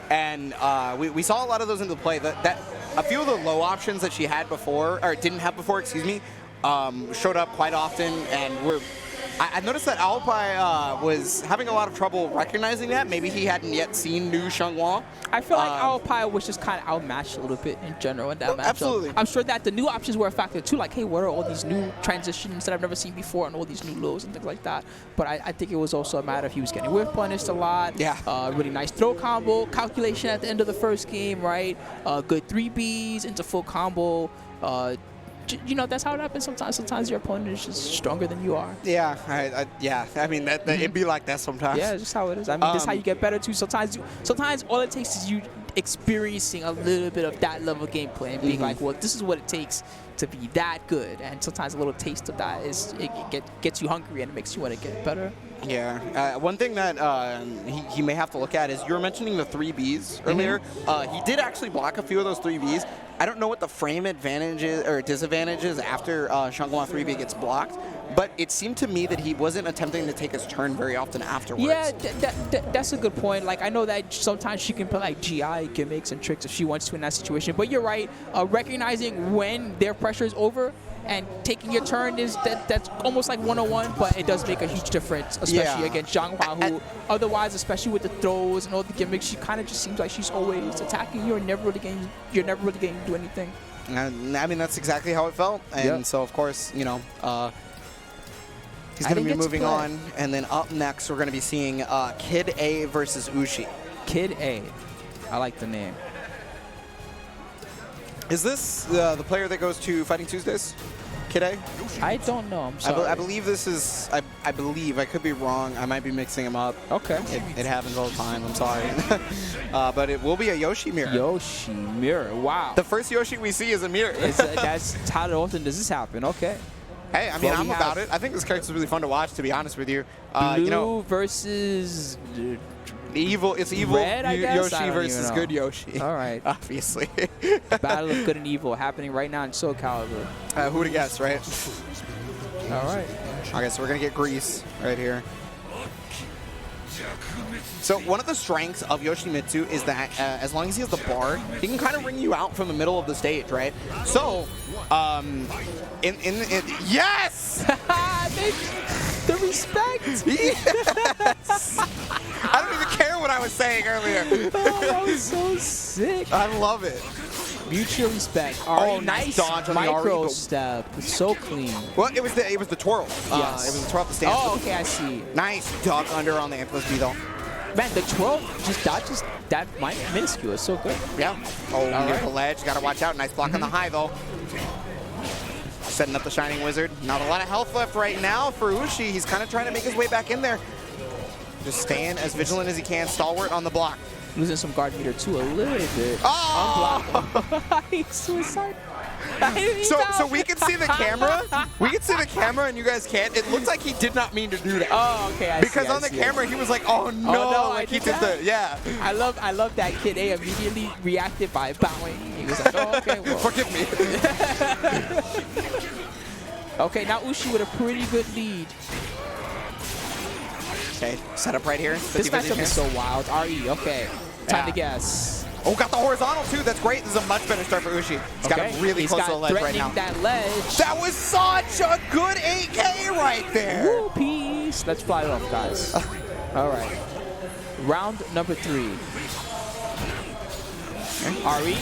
and we saw a lot of those into play. That a few of the low options that she had before, or didn't have before, excuse me, showed up quite often, and I noticed that Alpai was having a lot of trouble recognizing that. Maybe he hadn't yet seen new Junghwa. I feel like Alpai was just kind of outmatched a little bit in general in that matchup. Absolutely. I'm sure that the new options were a factor too. Like, hey, what are all these new transitions that I've never seen before and all these new lows and things like that. But I think it was also a matter of he was getting whiff punished a lot. Yeah. Really nice throw combo calculation at the end of the first game, right? Good 3Bs into full combo. You know, that's how it happens sometimes. Sometimes your opponent is just stronger than you are. Yeah, yeah. I mean, it'd be like that sometimes. Yeah, it's just how it is. I mean, that's how you get better too. Sometimes all it takes is you experiencing a little bit of that level of gameplay and being like, well, this is what it takes to be that good. And sometimes a little taste of that gets you hungry and it makes you want to get better. Yeah. One thing that he may have to look at is you were mentioning the 3Bs earlier. He did actually block a few of those 3Bs. I don't know what the frame advantage is or disadvantage is after Junghwa 3B gets blocked, but it seemed to me that he wasn't attempting to take his turn very often afterwards. Yeah, that's a good point. Like, I know that sometimes she can play like GI gimmicks and tricks if she wants to in that situation, but you're right. Recognizing when their pressure is over and taking your turn that's almost like 101, but it does make a huge difference, especially against Junghwa, who otherwise, especially with the throws and all the gimmicks, she kind of just seems like she's always attacking you and never really getting to do anything. And I mean, that's exactly how it felt, and so of course, you know, he's going to be moving on, and then up next we're going to be seeing Kid A versus Yushi. Kid A, I like the name. Is this the player that goes to Fighting Tuesdays? Kid A? I don't know. I'm sorry. I believe this is. I believe. I could be wrong. I might be mixing them up. Okay. It happens all the time. I'm sorry. But it will be a Yoshi mirror. Yoshi mirror. Wow. The first Yoshi we see is a mirror. That's how often does this happen? Okay. Hey, I mean, I'm about it. I think this character is really fun to watch, to be honest with you. Blue you know, versus evil. It's evil Red, I guess? Yoshi versus good Yoshi. All right. Obviously. Battle of good and evil happening right now in SOULCALIBUR. Who would have guessed, right? All right. Okay, so we're going to get Grease right here. So one of the strengths of Yoshimitsu is that as long as he has the bar, he can kind of ring you out from the middle of the stage, right? So, yes! The respect! Yes! I don't even care what I was saying earlier. Oh, that was so sick. I love it. Mutual respect. Oh, nice dodge on the micro Ari. step. So clean. Well, it was the twirl. Yes. It was the twirl at the stance. Oh, okay, I see. Nice duck under on the Infamous B though. Man, the twirl that minuscule is so good. Yeah. Oh, near the ledge. Got to watch out. Nice block on the high though. Setting up the Shining Wizard. Not a lot of health left right now for Yushi. He's kind of trying to make his way back in there. Just staying as vigilant as he can. Stalwart on the block. Losing some guard meter too a little bit. Oh! He's suicide. So we can see the camera. We can see the camera and you guys can't. It looks like he did not mean to do that. Oh, okay. Because on the camera he was like, oh no, like he did the, yeah. I love that Kid A immediately reacted by bowing. He was like, oh, okay, well. Forgive me. Okay, now Yushi with a pretty good lead. Okay, set up right here. This matchup is so wild. RE, okay. Time to guess. Oh, got the horizontal too. That's great. This is a much better start for Yushi. He's got him really close to the ledge right now. That ledge. That was such a good 8K right there. Woo, peace. Let's fly it off, guys. All right. Round number 3. RE.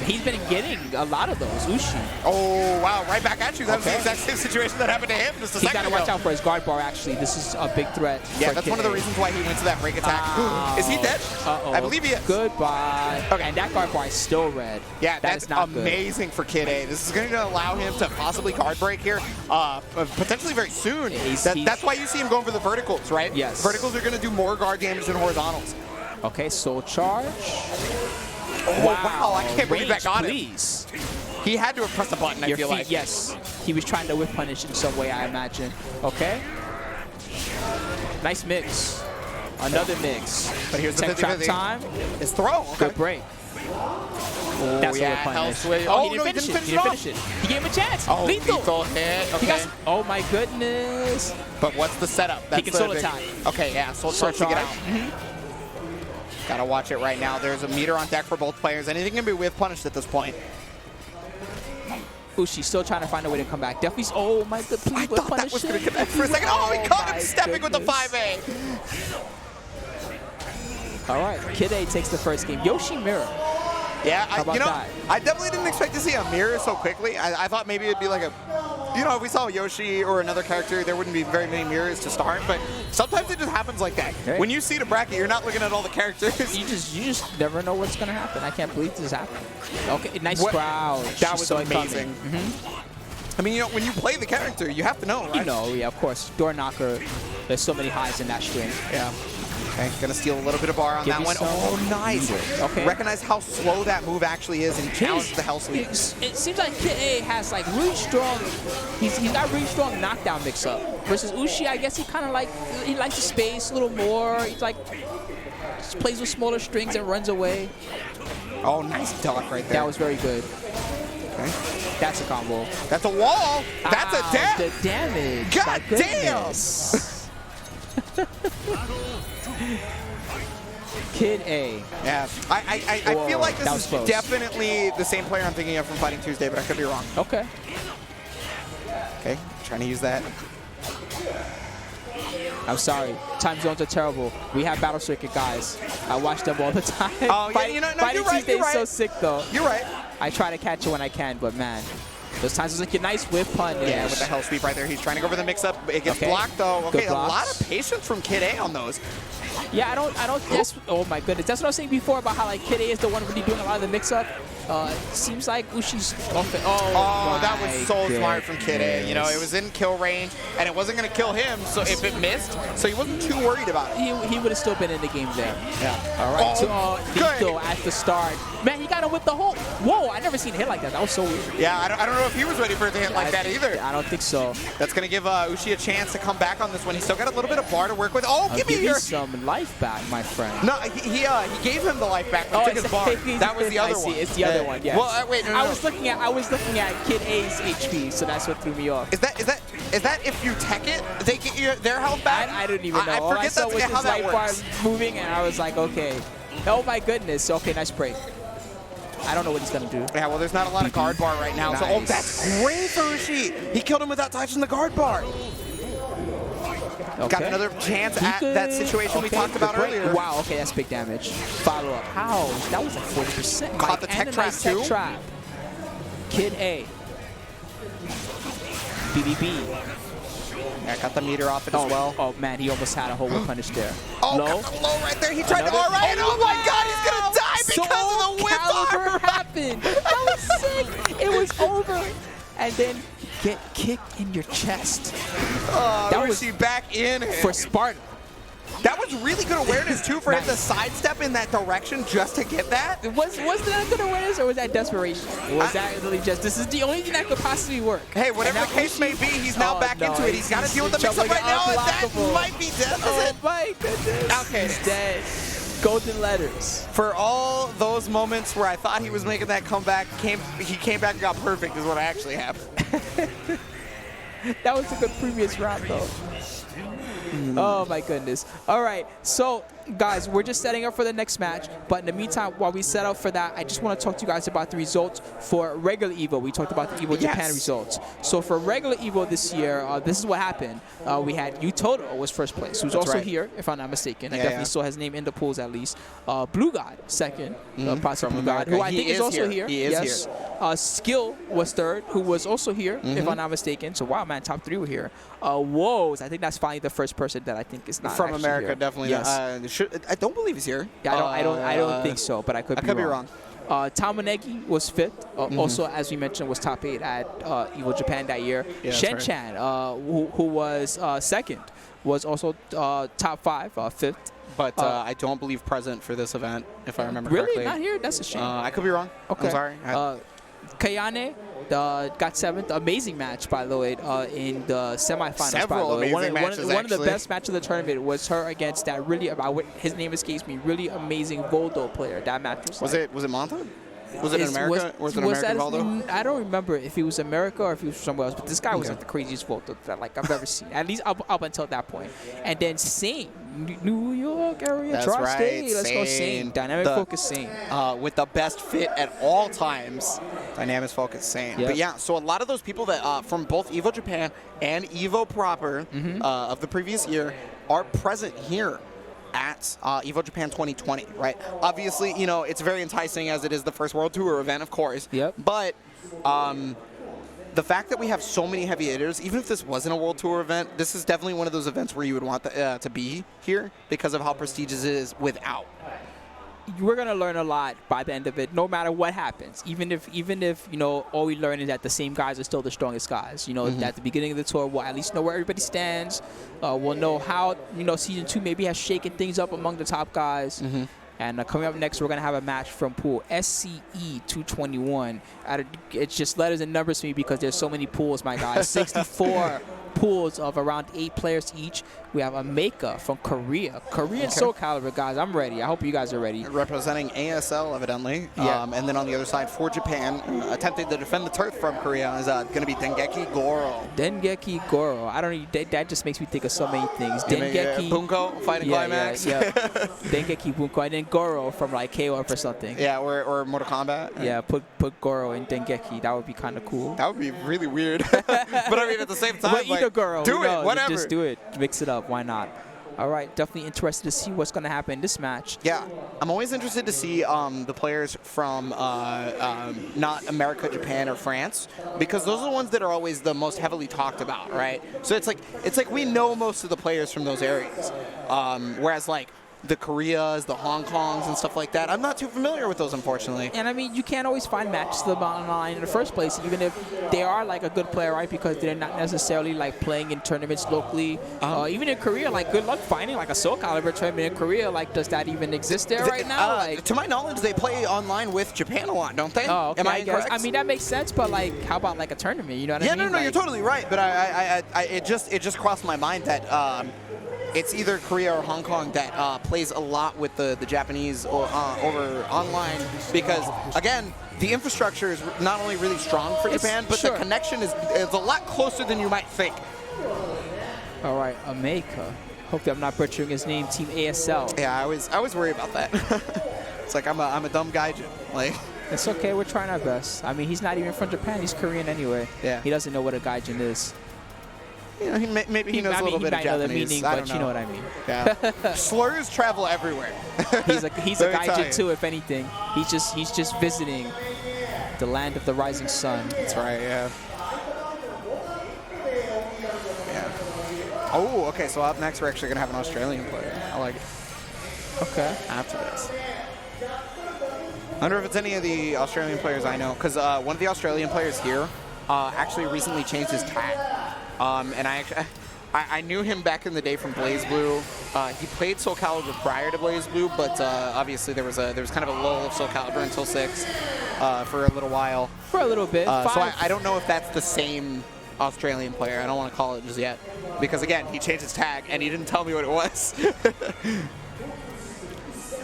He's been getting a lot of those, Ushi. Oh, wow, right back at you. That was the exact same situation that happened to him just a second ago. He's got to watch out for his guard bar, actually. This is a big threat. Yeah, that's one of the reasons why he went to that break attack. Is he dead? I believe he is. Goodbye. Okay, and that guard bar is still red. Yeah, that's amazing for Kid A. This is going to allow him to possibly guard break here, potentially very soon. That's why you see him going for the verticals, right? Yes. Verticals are going to do more guard damage than horizontals. Okay, soul charge. Oh, wow, I can't believe that got him. Please. He had to have pressed a button, I feel like. Yes. He was trying to whip punish in some way, I imagine. Okay. Nice mix. Another mix. But here's the tech trap time. His throw. Okay. Good break. Oh, that's yeah, a whip punish. Oh, he didn't finish it. He gave him a chance. Oh, lethal hit. Okay. Oh, my goodness. But what's the setup? He can soul attack. Okay, yeah, soul charge to get out. Gotta watch it right now. There's a meter on deck for both players. Anything can be whip punished at this point. Ushi still trying to find a way to come back. Definitely. Oh my god! Please whip punish. I thought that was gonna connect for a second. Oh, he caught him stepping with the 5A. All right, Kid A takes the first game. Yoshi mirror. Yeah, I definitely didn't expect to see a mirror so quickly. I thought maybe it'd be like a, if we saw Yoshi or another character, there wouldn't be very many mirrors to start. But sometimes it just happens like that. Okay. When you see the bracket, you're not looking at all the characters. You just never know what's gonna happen. I can't believe this happened. Okay, nice crowd. That was so amazing. I mean, when you play the character, you have to know, right? You know, yeah, of course. Door knocker. There's so many highs in that string. Yeah. Okay, gonna steal a little bit of bar on that one. Oh, nice. Okay. Recognize how slow that move actually is and challenge the hell sweep. It seems like Kid A has like really strong, he's got really strong knockdown mix up. Versus Ushi, I guess he kind of he likes the space a little more. He's like, just plays with smaller strings and runs away. Oh, nice duck right there. That was very good. Okay. That's a combo. That's a wall. That's a dam. The damage. God damn. Kid A. Yeah, I feel like this is definitely the same player I'm thinking of from Fighting Tuesday, but I could be wrong. Okay. Okay, trying to use that. I'm sorry. Time zones are terrible. We have Battle Circuit guys. I watch them all the time. Oh, yeah, Fighting Tuesday is so sick, though. You're right. I try to catch it when I can, but man. Those times it's like a nice whip punish. Yeah, with the hell sweep right there. He's trying to go for the mix-up. It gets blocked, though. Okay, a lot of patience from Kid A on those. Yeah, I don't. Oh my goodness, that's what I was saying before about how like Kid A is the one really doing a lot of the mix-up. Seems like Ushi's. Oh, that was so smart from Kid A. You know, it was in kill range, and it wasn't going to kill him. So if it missed, so he wasn't too worried about it. He would have still been in the game there. Yeah. All right. So at the start, man, he got him with the whole. Whoa! I never seen a hit like that. That was so weird. Yeah, I don't know if he was ready for it to hit like that either. I don't think so. That's going to give Ushi a chance to come back on this one. He's still got a little bit of bar to work with. Oh, give me your some life back, my friend. No, he gave him the life back. He took his bar. That was the other one. It's the other one. Yeah. Well, wait, no. I was looking at Kid A's HP, so that's what threw me off. Is that if you tech it, they get their health back? I don't even know. I forget that's how that works. Bar moving, and I was like, okay. Oh my goodness. Okay, nice break. I don't know what he's gonna do. Yeah, well, there's not a lot of guard bar right now. Nice. So, that's great for Ushi. He killed him without touching the guard bar. Okay. Got another chance at that situation we talked about earlier. Wow, okay, that's big damage. Follow up. How? That was like 40%. Caught the tech trap too. Tech trap. Kid A. BBB. Yeah, got the meter off it as well. Oh man, he almost had a whole whip punish there. Oh, low. Got the low right there. He tried to all right. Oh my God, he's gonna die because of the whip armor. Happened. That was sick. It was over, and then get kicked in your chest. That was back in for Spartan. That was really good awareness too for him to sidestep in that direction just to get that. Was that good awareness or was that desperation? Was that really just, this is the only thing that could possibly work? Hey, whatever the case may be, he's now back into it. He's got to deal with the mix-up right now, and that might be death. Oh my goodness. Okay. He's dead. Golden letters. For all those moments where I thought he was making that comeback, he came back and got perfect is what actually happened. That was a good previous round, though. Oh my goodness. All right, so guys, we're just setting up for the next match, but in the meantime, while we set up for that, I just want to talk to you guys about the results for regular EVO. We talked about the EVO Japan results. So for regular EVO this year, this is what happened. We had Yutoto was first place, who's also here, if I'm not mistaken. I definitely saw his name in the polls at least. Blue God second, possibly Blue God, who I think is also here. He is here. Skill was third, who was also here, if I'm not mistaken. So wow, man, top 3 were here. Woes, I think that's finally the first person that I think is not from America, here. definitely. Yes. I don't believe he's here. Yeah, I don't think so, but I could be wrong. Tamanegi was 5th. Also, as we mentioned, was top 8 at EVO Japan that year. Yeah, Shen-chan, who was 2nd, was also top 5, 5th. But I don't believe present for this event, if I remember really? correctly. Not here? That's a shame. I could be wrong. Okay. I'm sorry. Kayane got 7th. Amazing match, by the way, in the semifinals. Several by the way. amazing matches, one of the best matches of the tournament was her against that really, his name escapes me, really amazing Voldo player. That match was it Monta? Was it in America? Was it American Voldo? I don't remember if he was America or if he was somewhere else, but this guy was like the craziest Voldo that I've ever seen, at least up until that point. And then Sane, New York area, Tri-State. Let's go Sane. Dynamic Focus Sane. With the best fit at all times. Dynamic Focus Sane. Yep. But yeah, so a lot of those people that from both EVO Japan and EVO proper of the previous year are present here at EVO Japan 2020, right? Obviously, you know, it's very enticing as it is the first World Tour event, of course. Yep. But the fact that we have so many heavy hitters, even if this wasn't a World Tour event, this is definitely one of those events where you would want to be here because of how prestigious it is without. We're gonna learn a lot by the end of it, no matter what happens. Even if you know all we learn is that the same guys are still the strongest guys. You know, at the beginning of the tour, we'll at least know where everybody stands. We'll know how season 2 maybe has shaken things up among the top guys. And coming up next, we're gonna have a match from pool SCE 221. It's just letters and numbers to me because there's so many pools, my guys. 64 pools of around 8 players each. We have a Meika from Korea. Korean SOULCALIBUR, guys. I'm ready. I hope you guys are ready. Representing ASL, evidently. Yeah. And then on the other side, for Japan, attempting to defend the turf from Korea is going to be Dengeki Goro. Dengeki Goro. I don't know. That just makes me think of so many things. Dengeki Bunko, Fighting Climax. Yeah. Dengeki Bunko. And then Goro from like KOF or something. Yeah, or Mortal Kombat. Yeah, put Goro in Dengeki. That would be kind of cool. That would be really weird. But I mean, at the same time, but either Goro. Do it, whatever. Just do it. Mix it up. Why not? All right, definitely interested to see what's going to happen in this match. Yeah, I'm always interested to see the players from not America, Japan, or France, because those are the ones that are always the most heavily talked about, right? So it's like we know most of the players from those areas, whereas like the Koreas, the Hong Kongs, and stuff like that, I'm not too familiar with those, unfortunately. And I mean, you can't always find matches online in the first place, even if they are like a good player, right? Because they're not necessarily like playing in tournaments locally. Even in Korea, like good luck finding like a SOULCALIBUR tournament in Korea. Like, does that even exist there right now? To my knowledge, they play online with Japan a lot, don't they? Oh, okay. Am I incorrect? I mean, that makes sense, but like, how about like a tournament? You know what I mean? Yeah, no, like, you're totally right. But it just crossed my mind that it's either Korea or Hong Kong that plays a lot with the Japanese or over online because, again, the infrastructure is not only really strong for Japan, but the connection is a lot closer than you might think. All right, Meika. Hopefully I'm not butchering his name, Team ASL. Yeah, I always worry about that. It's like I'm a dumb gaijin. Like, it's okay, we're trying our best. I mean, he's not even from Japan, he's Korean anyway. Yeah. He doesn't know what a gaijin is. You know, maybe he knows a little bit of Japanese. Meaning, but you know what I mean. Yeah. Slurs travel everywhere. He's a gaijin too, if anything. He's just visiting the land of the rising sun. That's right. Yeah. Oh, okay. So up next, we're actually gonna have an Australian player. I like it. Okay. After this. I wonder if it's any of the Australian players I know, because one of the Australian players here actually recently changed his tag. And I knew him back in the day from Blaze Blue. He played SOULCALIBUR prior to Blaze Blue, but obviously there was kind of a lull of SOULCALIBUR until 6 for a little while. For a little bit. So I don't know if that's the same Australian player. I don't want to call it just yet, because again, he changed his tag and he didn't tell me what it was.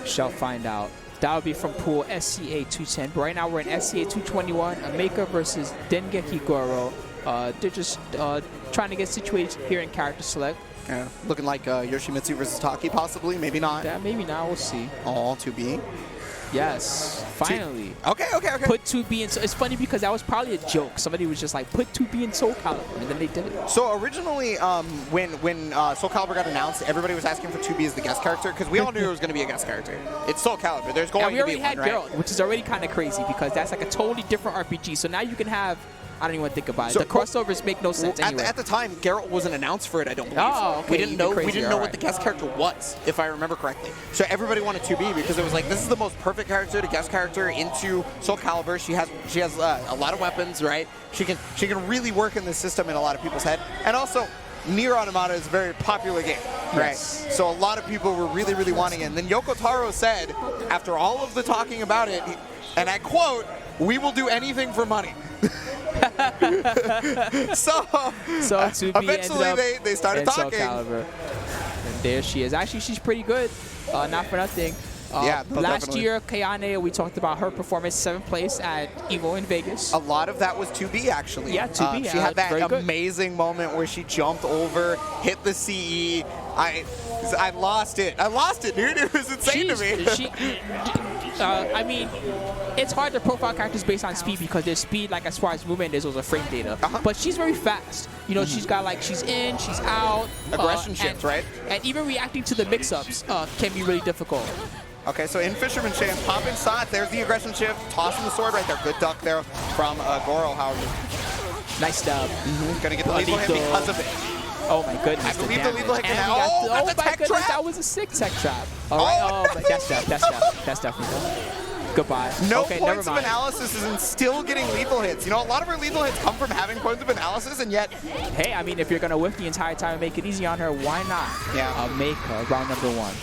Shall find out. That would be from pool SCA 210. But right now we're in SCA 221. Meika versus Dengeki Goro. They're just trying to get situated here in character select. Yeah. Looking like Yoshimitsu versus Taki, possibly. Maybe not. Yeah, maybe not. We'll see. All 2B. Yes, finally. Okay. Put 2B in. So it's funny because that was probably a joke. Somebody was just like, put 2B in Soul Calibur, and then they did it. So originally, when Soul Calibur got announced, everybody was asking for 2B as the guest character because we all knew it was going to be a guest character. It's Soul Calibur. There's going to be one, right? We already had Geralt, which is already kind of crazy because that's like a totally different RPG. So now you can have. I don't even want to think about it. So the crossovers make no sense anyway. At the time, Geralt wasn't announced for it, I don't believe. Oh, okay. We didn't know what the guest character was, if I remember correctly. So everybody wanted 2B because it was like, this is the most perfect character to guest character into Soul Calibur. She has a lot of weapons, right? She can really work in this system in a lot of people's head. And also, Nier Automata is a very popular game, right? Yes. So a lot of people were really, really wanting it. And then Yoko Taro said, after all of the talking about it, and I quote, "We will do anything for money." so eventually they started talking. And there she is. Actually, she's pretty good. Not for nothing. Last year, Kayane, we talked about her performance, 7th place at EVO in Vegas. A lot of that was 2B, actually. Yeah, 2B. She had that amazing moment where she jumped over, hit the CE. I lost it. Dude. It was insane to me. I mean, it's hard to profile characters based on speed because their speed, like as far as movement, there's also frame data. But she's very fast. You know, she's got like, she's in, she's out. Aggression shift, right? And even reacting to the mix-ups can be really difficult. Okay, so in Fisherman Chance, pop inside. There's the aggression shift, tossing the sword right there. Good duck there from Goro, however. Nice stab. Gonna get the lethal hit because of it. Oh my goodness. I believe the lethal hit can now. Oh, that's a tech trap. That was a sick tech trap. All right. But that's definitely done. Goodbye. No okay, points of analysis and still getting lethal hits. You know, a lot of her lethal hits come from having points of analysis, and yet... Hey, I mean, if you're going to whiff the entire time and make it easy on her, why not? Yeah. Make her round number 1.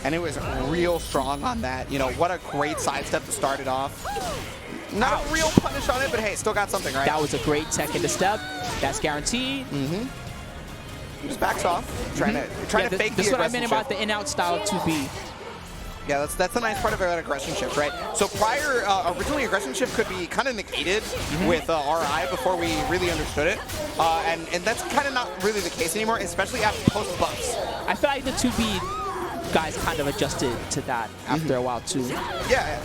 And it was real strong on that. You know, what a great sidestep to start it off. Not a real punish on it, but hey, still got something, right? That was a great tech in the step. That's guaranteed. Just backs off, trying to fake the aggression. This is what I meant about the in-out style 2B. Yeah, that's the nice part of that aggression shift, right? So prior, originally aggression shift could be kind of negated with RI before we really understood it. And that's kind of not really the case anymore, especially after post-buffs. I feel like the 2B guys kind of adjusted to that after a while too. Yeah.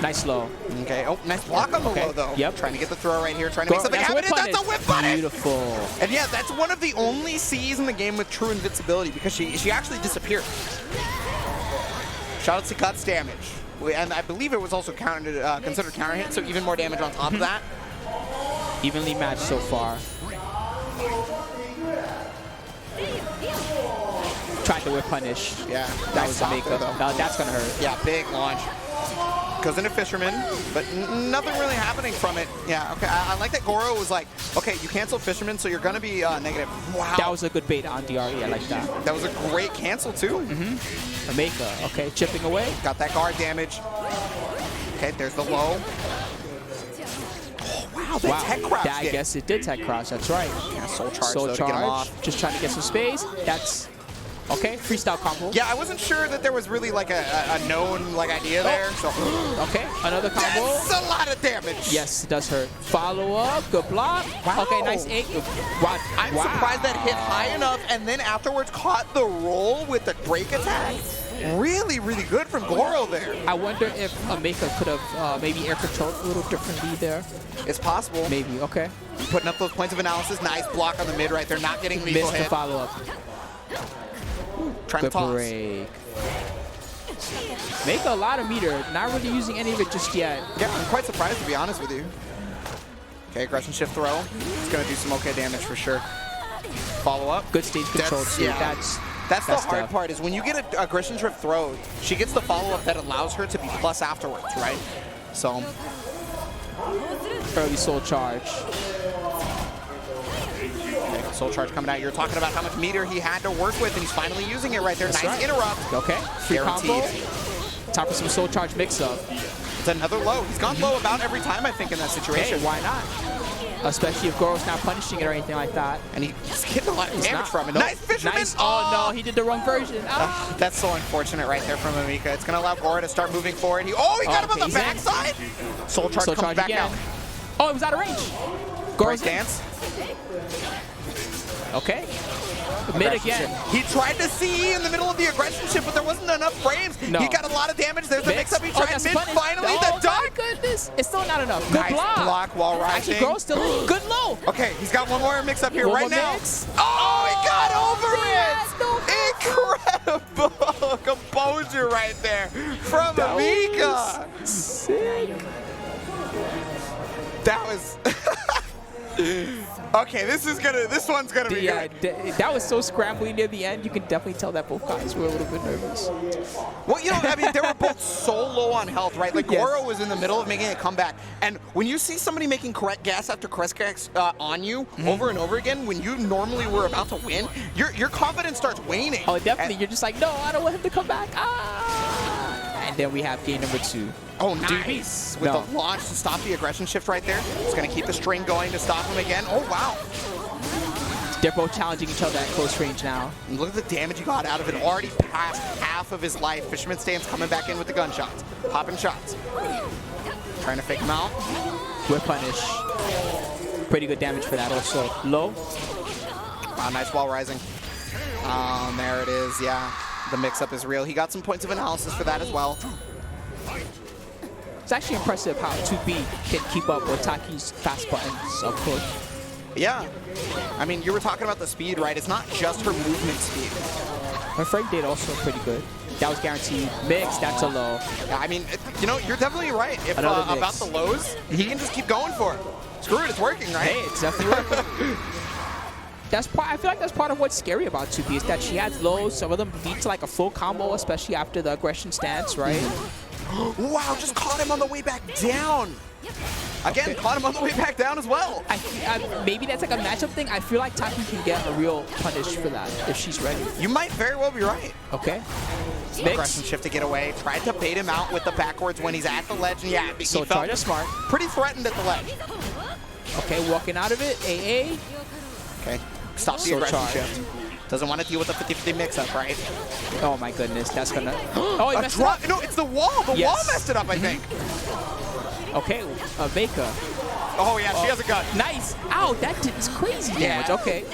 Nice low. Okay. Oh, nice block on the low though. Yep. Trying to get the throw right here. Trying to make something happen. That's a whip punish. Beautiful. And yeah, that's one of the only C's in the game with true invincibility because she actually disappeared. Shout out to Guts damage, and I believe it was also counted considered counter hit, so even more damage on top of that. Evenly matched so far. Tried to whip punish. Yeah, that was a makeup. No, that's gonna hurt. Yeah, big launch. Goes into Fisherman, but nothing really happening from it. Yeah, okay. I like that Goro was like, okay, you cancel Fisherman, so you're gonna be negative. Wow. That was a good bait on DRE. I like that. That was a great cancel too. A maker. Okay, chipping away. Got that guard damage. Okay, there's the low. Oh, wow, that tech crouch. Yeah, I guess it did tech crouch. That's right. Yeah, soul charge. Soul though, charge. To get him off. Just trying to get some space. That's okay. Freestyle combo. Yeah, I wasn't sure that there was really like a known like idea there. So okay, another combo. That's a lot of damage. Yes, it does hurt. Follow up. Good block. Wow. Okay, nice 8. Wow. I'm surprised that hit high enough, and then afterwards caught the roll with the break attack. Really, really good from Goro there. I wonder if Ameka could have maybe air controlled a little differently there. It's possible. Maybe, okay. Putting up those points of analysis. Nice block on the mid right there. Not getting lethal Missed hit. the follow-up. Trying to toss. Break. Make a lot of meter. Not really using any of it just yet. Yeah, I'm quite surprised to be honest with you. Okay, aggression shift throw. It's going to do some okay damage for sure. Follow up. Good stage control too. Yeah. That's the hard part is when you get an aggression shift throw, she gets the follow-up that allows her to be plus afterwards, right? So. Early soul charge. Okay, soul charge coming out. You're talking about how much meter he had to work with, and he's finally using it right there. That's nice right. interrupt. Okay. Free Guaranteed. combo. Time for some soul charge mix-up. It's another low. He's gone low about every time, I think, in that situation. Hey, why not? Especially if Goro's not punishing it or anything like that. And he's getting a lot of damage from it. Nope. Nice fisherman! Nice. Oh, no, he did the wrong version. That's so unfortunate right there from Amika. It's going to allow Goro to start moving forward. He got him on the backside. Soul Charge comes back out. Oh, it was out of range. Goro's dance. Okay. Mid again. He tried to CE in the middle of the aggression ship, but there wasn't enough frames. No. He got a lot of damage. There's the mix-up. He tried mid. Finally, the dunk. Oh, my goodness. It's still not enough. Good nice block while rising. Actually, Goro's still good low. Okay, he's got one more mix-up here right now. Oh, he got over it. Incredible. Composure right there from Amika. Sick. That was... Okay, this one's gonna be good. That was so scrambly near the end. You can definitely tell that both guys were a little bit nervous. Well, you know, I mean, they were both so low on health, right? Like, Goro was in the middle of making a comeback. And when you see somebody making correct gas after correct gas on you over and over again, when you normally were about to win, your confidence starts waning. Oh, definitely. You're just like, no, I don't want him to come back. And then we have game number 2. Oh, nice. With the launch to stop the aggression shift right there. It's going to keep the string going to stop him again. Oh, wow. They're both challenging each other at close range now. And look at the damage he got out of it. Already past half of his life. Fisherman Stance coming back in with the gunshots. Popping shots. Trying to fake him out. Whip punish. Pretty good damage for that also. Low. Wow, nice wall rising. There it is. Yeah, the mix-up is real. He got some points of analysis for that as well. It's actually impressive how 2B can keep up with Taki's fast buttons up close. Yeah. I mean, you were talking about the speed, right? It's not just her movement speed. Her frame data also pretty good. That was guaranteed. Mix, that's a low. Yeah, I mean, you know, you're definitely right. If about the lows, he can just keep going for it. Screw it, it's working, right? Hey, it's definitely working. I feel like that's part of what's scary about 2B is that she has lows. Some of them lead to like a full combo, especially after the aggression stance, right? Wow, just caught him on the way back down. Again, caught him on the way back down as well. Maybe that's like a matchup thing. I feel like Taki can get a real punish for that if she's ready. You might very well be right. Okay. Aggression shift to get away. Tried to bait him out with the backwards when he's at the ledge. And yeah, so he felt smart. Pretty threatened at the ledge. Okay, walking out of it. AA. Okay. Stop the aggression shift. Doesn't want to deal with the 50-50 mix-up, right? Oh my goodness, that's gonna... Oh, he messed it up. No, it's the wall. The wall messed it up, I think. Okay, Veka. Oh, yeah, she has a gun. Nice. Ow, that did crazy damage. Okay.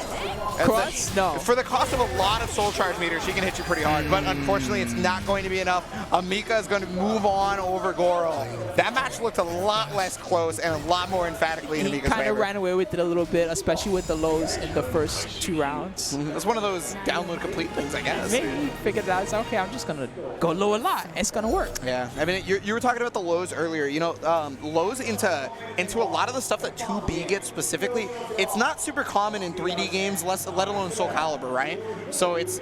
Cross? No. For the cost of a lot of soul charge meters, she can hit you pretty hard. But unfortunately, it's not going to be enough. Amika is going to move on over Goro. That match looked a lot less close and a lot more emphatically in Amika's favor. He kind of ran away with it a little bit, especially with the lows in the first 2 rounds. It's one of those download complete things, I guess. Maybe he figured out, okay, I'm just going to go low a lot. It's going to work. Yeah. I mean, you were talking about the lows earlier. You know, lows into a lot of the stuff that 2B gets specifically, it's not super common in 3D games, let alone Soul Calibur, right? So it's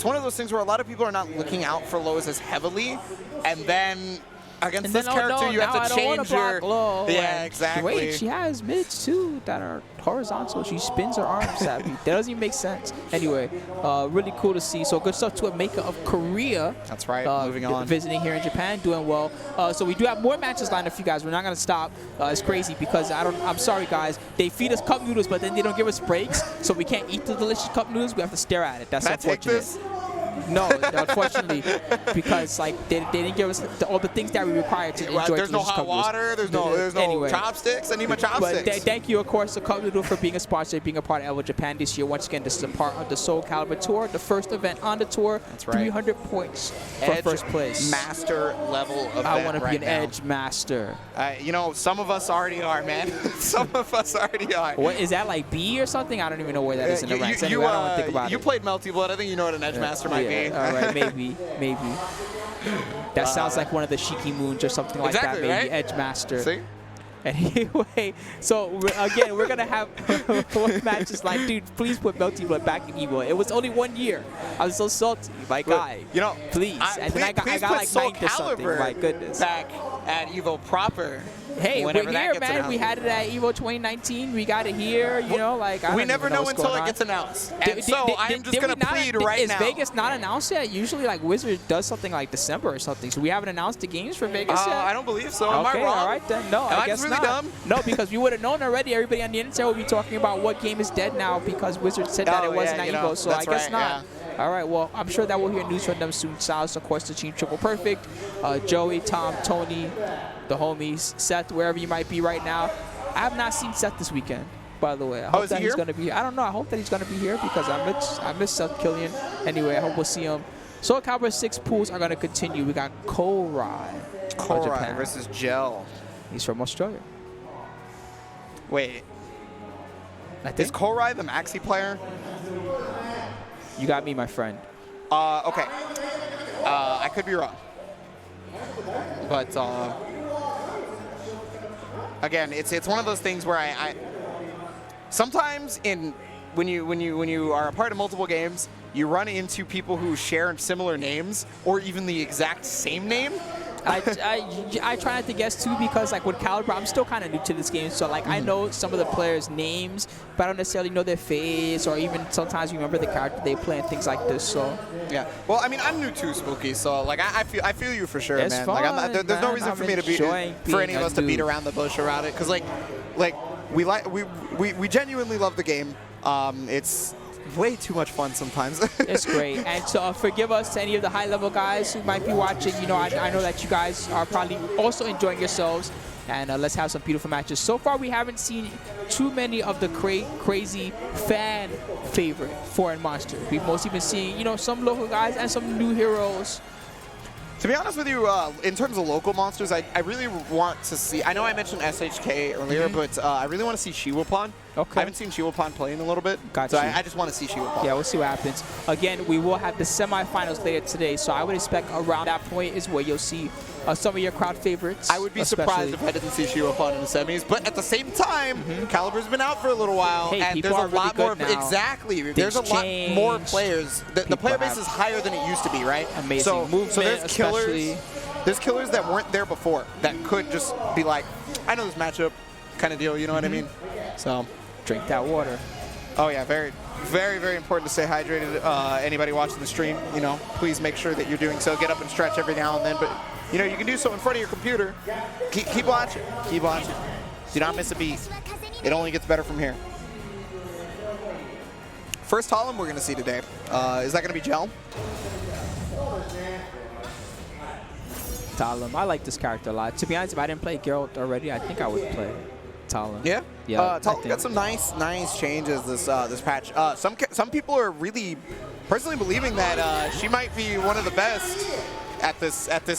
one of those things where a lot of people are not looking out for lows as heavily, and then against this character you have to change your... Low. Yeah, exactly. Wait, she has mids too that are horizontal. She spins her arms at me. That doesn't even make sense. Anyway, really cool to see. So good stuff to Amika of Korea. That's right. Moving on. Visiting here in Japan, doing well. So we do have more matches lined up for you guys. We're not gonna stop. It's crazy because I'm sorry guys. They feed us cup noodles, but then they don't give us breaks, so we can't eat the delicious cup noodles. We have to stare at it. That's unfortunate. No, unfortunately, because like they didn't give us all the things that we require to enjoy. There's no hot water. There's no chopsticks. I need my chopsticks. But thank you, of course, to Cup Noodle for being a sponsor, being a part of EVO Japan this year. Once again, this is a part of the Soul Calibur Tour, the first event on the tour. That's right. 300 points for first place. Master level event. I want to be an Edge Master. You know, some of us already are, man. Some of us already are. What is that, like B or something? I don't even know where that is in the ranks. Anyway, I don't want to think about it. You played Melty Blood. I think you know what an Edge Master might be. All right, maybe. That sounds like one of the Shiki Moons or something like that, maybe. Right? Edge Master. See? Anyway, so again, we're going to have one match is like, dude, please put Melty Blood back in EVO. It was only 1 year. I was so salty. My guy. You know, please. And then I got like Soul 9th or something. Calibur My goodness. back at EVO proper. Hey, we're whenever that here, gets man. announced. We had it at EVO 2019. We got it here. You know, like I we don't never even know what's until going it on. gets announced. And so I am just going to plead right now. Is Vegas not announced yet? Usually, like Wizard does something like December or something. So we haven't announced the games for Vegas yet. I don't believe so. Am I Okay, wrong? all right then. No, Am I guess just really not. dumb? No, because we would have known already. Everybody on the internet will be talking about what game is dead now because Wizard said that it wasn't at EVO. So I guess not. Yeah. All right, well, I'm sure that we'll hear news from them soon. Silas, of course, the Team Triple Perfect, Joey, Tom, Tony, the homies, Seth, wherever you might be right now. I have not seen Seth this weekend, by the way. I hope that he's going to be here. I don't know. I hope that he's going to be here because I miss Seth Killian. Anyway, I hope we'll see him. SOULCALIBUR 6 pools are going to continue. We got Cora versus Gel. He's from Australia. Wait. Is Cora the Maxi player? You got me, my friend. Okay. I could be wrong. But again, it's one of those things where I sometimes when you are a part of multiple games, you run into people who share similar names or even the exact same name. I try not to guess too because like with Caliber, I'm still kind of new to this game, so like I know some of the players' names, but I don't necessarily know their face or even sometimes remember the character they play and things like this. So yeah, well, I mean, I'm new too, Spooky. So like I feel you for sure, it's man. Fun, like there's no reason for me to be for any of us to beat around the bush around it, because like we genuinely love the game. It's way too much fun sometimes. It's great. And so forgive us to any of the high-level guys who might be watching. You know, I know that you guys are probably also enjoying yourselves. And let's have some beautiful matches. So far, we haven't seen too many of the crazy fan favorite foreign monsters. We've mostly been seeing, you know, some local guys and some new heroes. To be honest with you, in terms of local monsters, I really want to see. I know I mentioned SHK earlier, but I really want to see Shiwapon. Okay. I haven't seen Shiwapon play in a little bit, Gotcha. so I just want to see Shiwapon. Yeah, we'll see what happens. Again, we will have the semifinals later today, so I would expect around that point is where you'll see some of your crowd favorites. I would be surprised if I didn't see Shiwapon in the semis, but at the same time, Caliber's been out for a little while, hey, and there's a lot more. Exactly. There's a lot more players. The player base is higher than it used to be, right? Amazing movement, so there's especially. killers. There's killers that weren't there before that could just be like, I know this matchup kind of deal, you know what I mean? So drink that water. Oh yeah, very, very, very important to stay hydrated. Anybody watching the stream, you know, please make sure that you're doing so. Get up and stretch every now and then, but you know, you can do so in front of your computer. Keep watching. Keep watching. Do not miss a beat. It only gets better from here. First Talon we're going to see today. Is that going to be Gel? Talon. I like this character a lot. To be honest, if I didn't play Geralt already, I think I would play Talon. Yeah? Yeah. Talon got some nice changes this patch. Some people are really personally believing that she might be one of the best at this after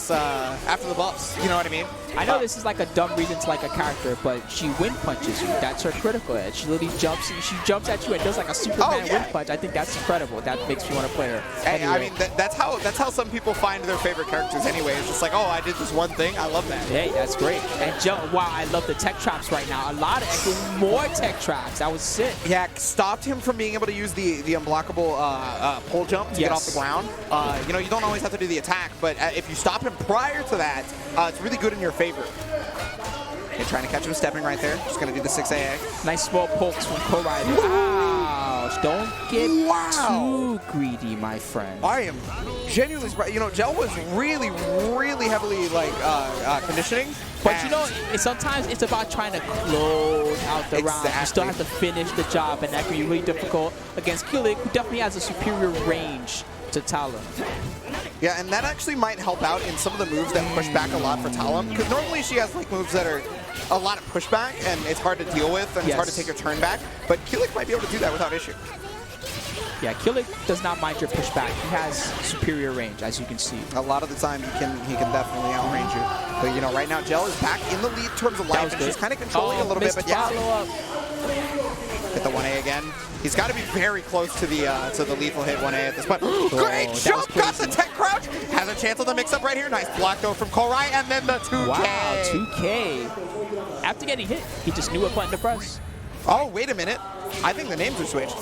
the buffs. You know what I mean? I know this is like a dumb reason to like a character, but she wind punches you. That's her critical edge. She literally jumps at you and does like a Superman wind punch. I think that's incredible. That makes me want to play her. Hey, anyway. I mean, that's how some people find their favorite characters anyway. It's just like, oh, I did this one thing. I love that. Hey, that's great. And wow, I love the tech traps right now. A lot of more tech traps. That was sick. Yeah, stopped him from being able to use the unblockable pole jump to get off the ground. You know, you don't always have to do the attack, but if you stop him prior to that, it's really good in your favor. Okay, trying to catch him stepping right there. Just going to do the 6AA. Nice small pokes from Cora. Ouch. Don't get too greedy, my friend. I am genuinely surprised. You know, Gel was really, really heavily like conditioning. But you know, sometimes it's about trying to close out the round. You still have to finish the job, and that can be really difficult against Kilik, who definitely has a superior range to Talon. Yeah, and that actually might help out in some of the moves that push back a lot for Talon, because normally she has like moves that are a lot of pushback, and it's hard to deal with, and it's hard to take your turn back. But Kilik might be able to do that without issue. Yeah, Kilik does not mind your pushback. He has superior range, as you can see. A lot of the time, he can definitely outrange you. But you know, right now Gel is back in the lead in terms of life, and she's kind of controlling a little bit. But yeah, hit the 1A again. He's got to be very close to the lethal hit 1A at this point. Great jump! Got the tech crouch. Has a chance of the mix-up right here. Nice block though from Cora, and then the 2K. Wow, 2K. After getting hit, he just knew what button to press. Oh, wait a minute. I think the names are switched.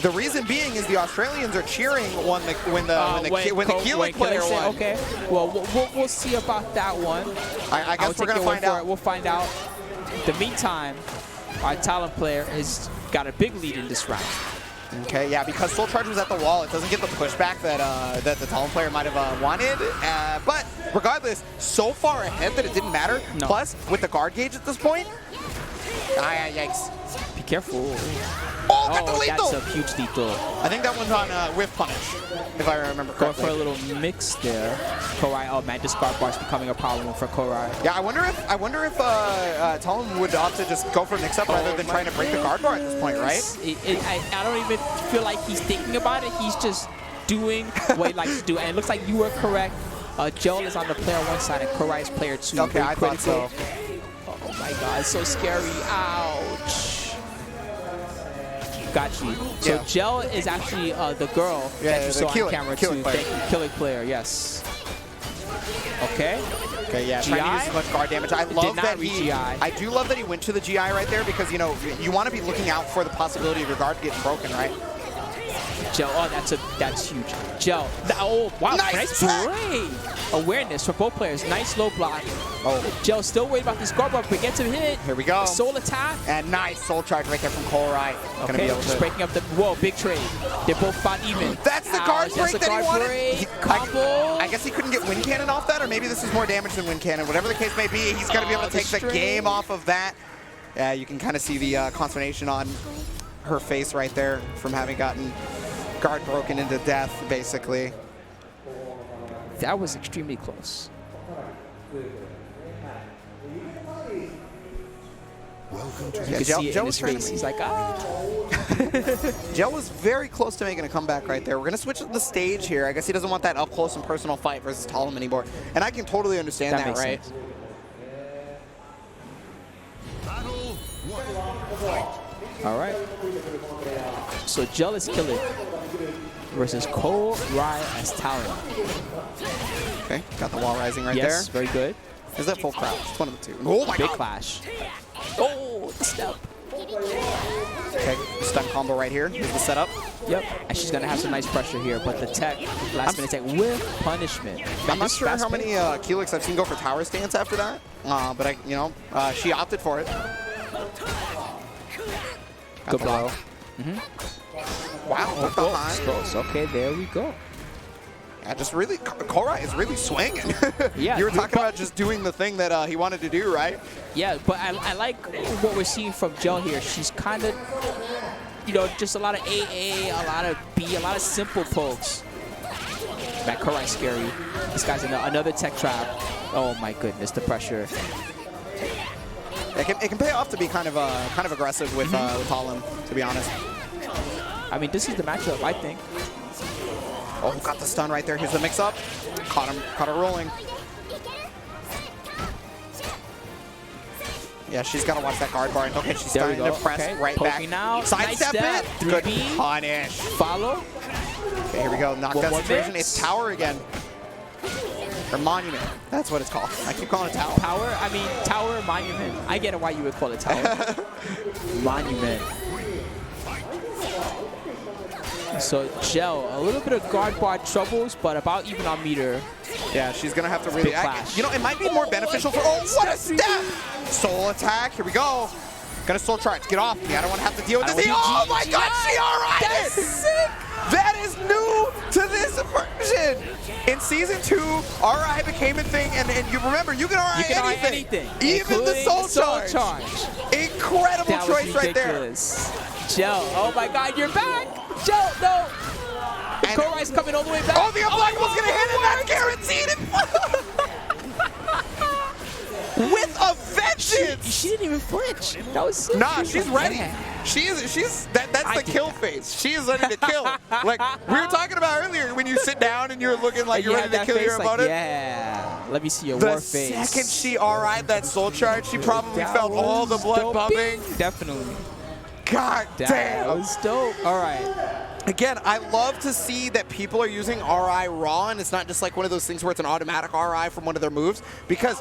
The reason being is the Australians are cheering when the Keelik player won. Okay, well, we'll see about that one. I guess we're going to find out. We'll find out. In the meantime, our talent player has got a big lead in this round. Okay, yeah, because Soul Charge was at the wall, it doesn't get the pushback that the talent player might have wanted. But regardless, so far ahead that it didn't matter. No. Plus, with the guard gauge at this point, yikes. Be careful. Oh, got the lethal! That's a huge lethal. I think that one's on whiff punish, if I remember correctly. Going for a little mix there. Korai, oh man, this guard bar is becoming a problem for Korai. Yeah, I wonder if Talon would opt to just go for a mix-up rather than trying to break the guard bar at this point, right? I don't even feel like he's thinking about it. He's just doing what he likes to do. And it looks like you were correct. Geralt is on the player one side and Korai is player two. Okay, I thought so. Oh my god, so scary. Ouch. Got you. So Yeah. Gel is actually the girl that you saw on camera too. Killing player, yes. Okay. Okay, yeah, GI? trying to use as much guard damage. I love that GI. I do love that he went to the GI right there because, you know, you want to be looking out for the possibility of your guard getting broken, right? Gel, oh, that's huge. Gel, oh wow, nice play. Awareness for both players. Nice low block. Oh, Gel still worried about this guard bar, but gets him hit. Here we go. Soul attack. And nice soul charge right there from Korai. Okay, just breaking up the, whoa, big trade. They're both about even. That's the guard break that he wanted. Combo. I guess he couldn't get wind cannon off that, or maybe this is more damage than wind cannon. Whatever the case may be, he's going to be able to take the game off of that. Yeah, you can kind of see the consternation on her face right there from having gotten guard broken into death, basically. That was extremely close. Welcome to You can see it in his face. He's like, ah. Gel was very close to making a comeback right there. We're going to switch the stage here. I guess he doesn't want that up-close and personal fight versus Talon anymore. And I can totally understand that, right? Sense. Battle 1. Fight. All right. So Gel is killing versus Korai as Talon. Okay, got the wall rising right Yes, there. very good. Is that full crouch? It's one of the two. Oh my Big god. clash. Oh, the step. Okay, stun combo right here. Here's the setup. Yep, and she's gonna have some nice pressure here, but the tech, last minute tech with punishment. I'm not sure how many Keelix I've seen go for tower stance after that, but she opted for it. Good blow. Wow, look behind. Close. Okay, there we go. Yeah, just really, Cora is really swinging. Yeah, you were talking about just doing the thing that he wanted to do, right? Yeah, but I like what we're seeing from Gel here. She's kind of, you know, just a lot of AA, a lot of B, a lot of simple pokes. That Korai's scary. This guy's in another tech trap. Oh my goodness, the pressure. It can pay off to be kind of aggressive with Talon, to be honest. I mean, this is the matchup, I think. Oh, got the stun right there. Here's the mix-up. Caught her rolling. Yeah, she's got to watch that guard bar. Okay, she's starting to press right Poking back. Out. Sidestep nice it. 3B. Good punish. Follow. Okay, here we go. Knock that situation. Mix. It's tower again. Or monument. That's what it's called. I keep calling it tower. Power? I mean, tower, monument. I get it why you would call it tower. Monument. So Gel, a little bit of guard bar troubles, but about even on meter. Yeah, she's gonna have to really. Clash. You know, it might be more beneficial for. Oh, what a step! Soul attack. Here we go. Gonna soul charge. Get off me. I don't want to have to deal with this. Oh my God, she alright! That's sick. That is new to this version. In season 2, RI became a thing, and you remember you can RI anything. Even the soul charge. Incredible that choice right there. Gel, oh my God, you're back. Gel, no. Korai's coming all the way back. Oh, the unblockable's gonna hit it. That's guaranteed. With a vengeance. She didn't even flinch. That was sick. Nah, she's ready. Yeah. That's the kill phase. She is ready to kill. Like we were talking about earlier, when you sit down and you're looking like you're ready to kill your opponent. Yeah. Let me see your war face. The second she RI'd that soul charge, she probably felt all the blood pumping. Definitely. God damn. That was dope. All right. Again, I love to see that people are using RI raw, and it's not just like one of those things where it's an automatic RI from one of their moves, because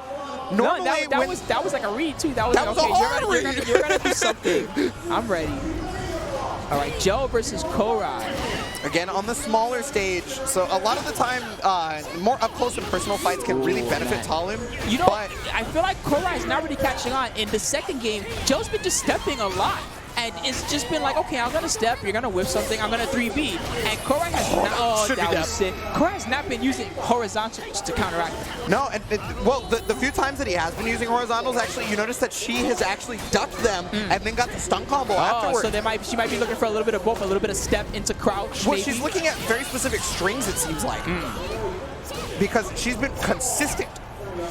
normally that was like a read too. That was a hard read. You're gonna do something. I'm ready. All right, Gel versus Cora. Again, on the smaller stage, so a lot of the time, more up-close and personal fights can really benefit Talim. You know, but I feel like Cora is not really catching on. In the second game, Gel's been just stepping a lot. And it's just been like, okay, I'm going to step, you're going to whip something, I'm going to 3B. And Cora has not, that was sick. Cora has not been using horizontals to counteract it. No, and well, the few times that he has been using horizontals, actually, you notice that she has actually ducked them and then got the stun combo afterwards. So she might be looking for a little bit of both, a little bit of step into crouch, well, she's looking at very specific strings, it seems like. Because she's been consistent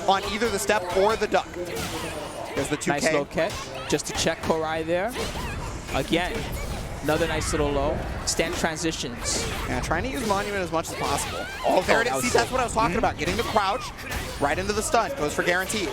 on either the step or the duck. There's the 2K. Nice low kick, just to check Korai there. Again, another nice little low. Stand transitions. Yeah, trying to use Monument as much as possible. Oh, there it is. See, that's what I was talking about. Getting the crouch right into the stun. Goes for guaranteed.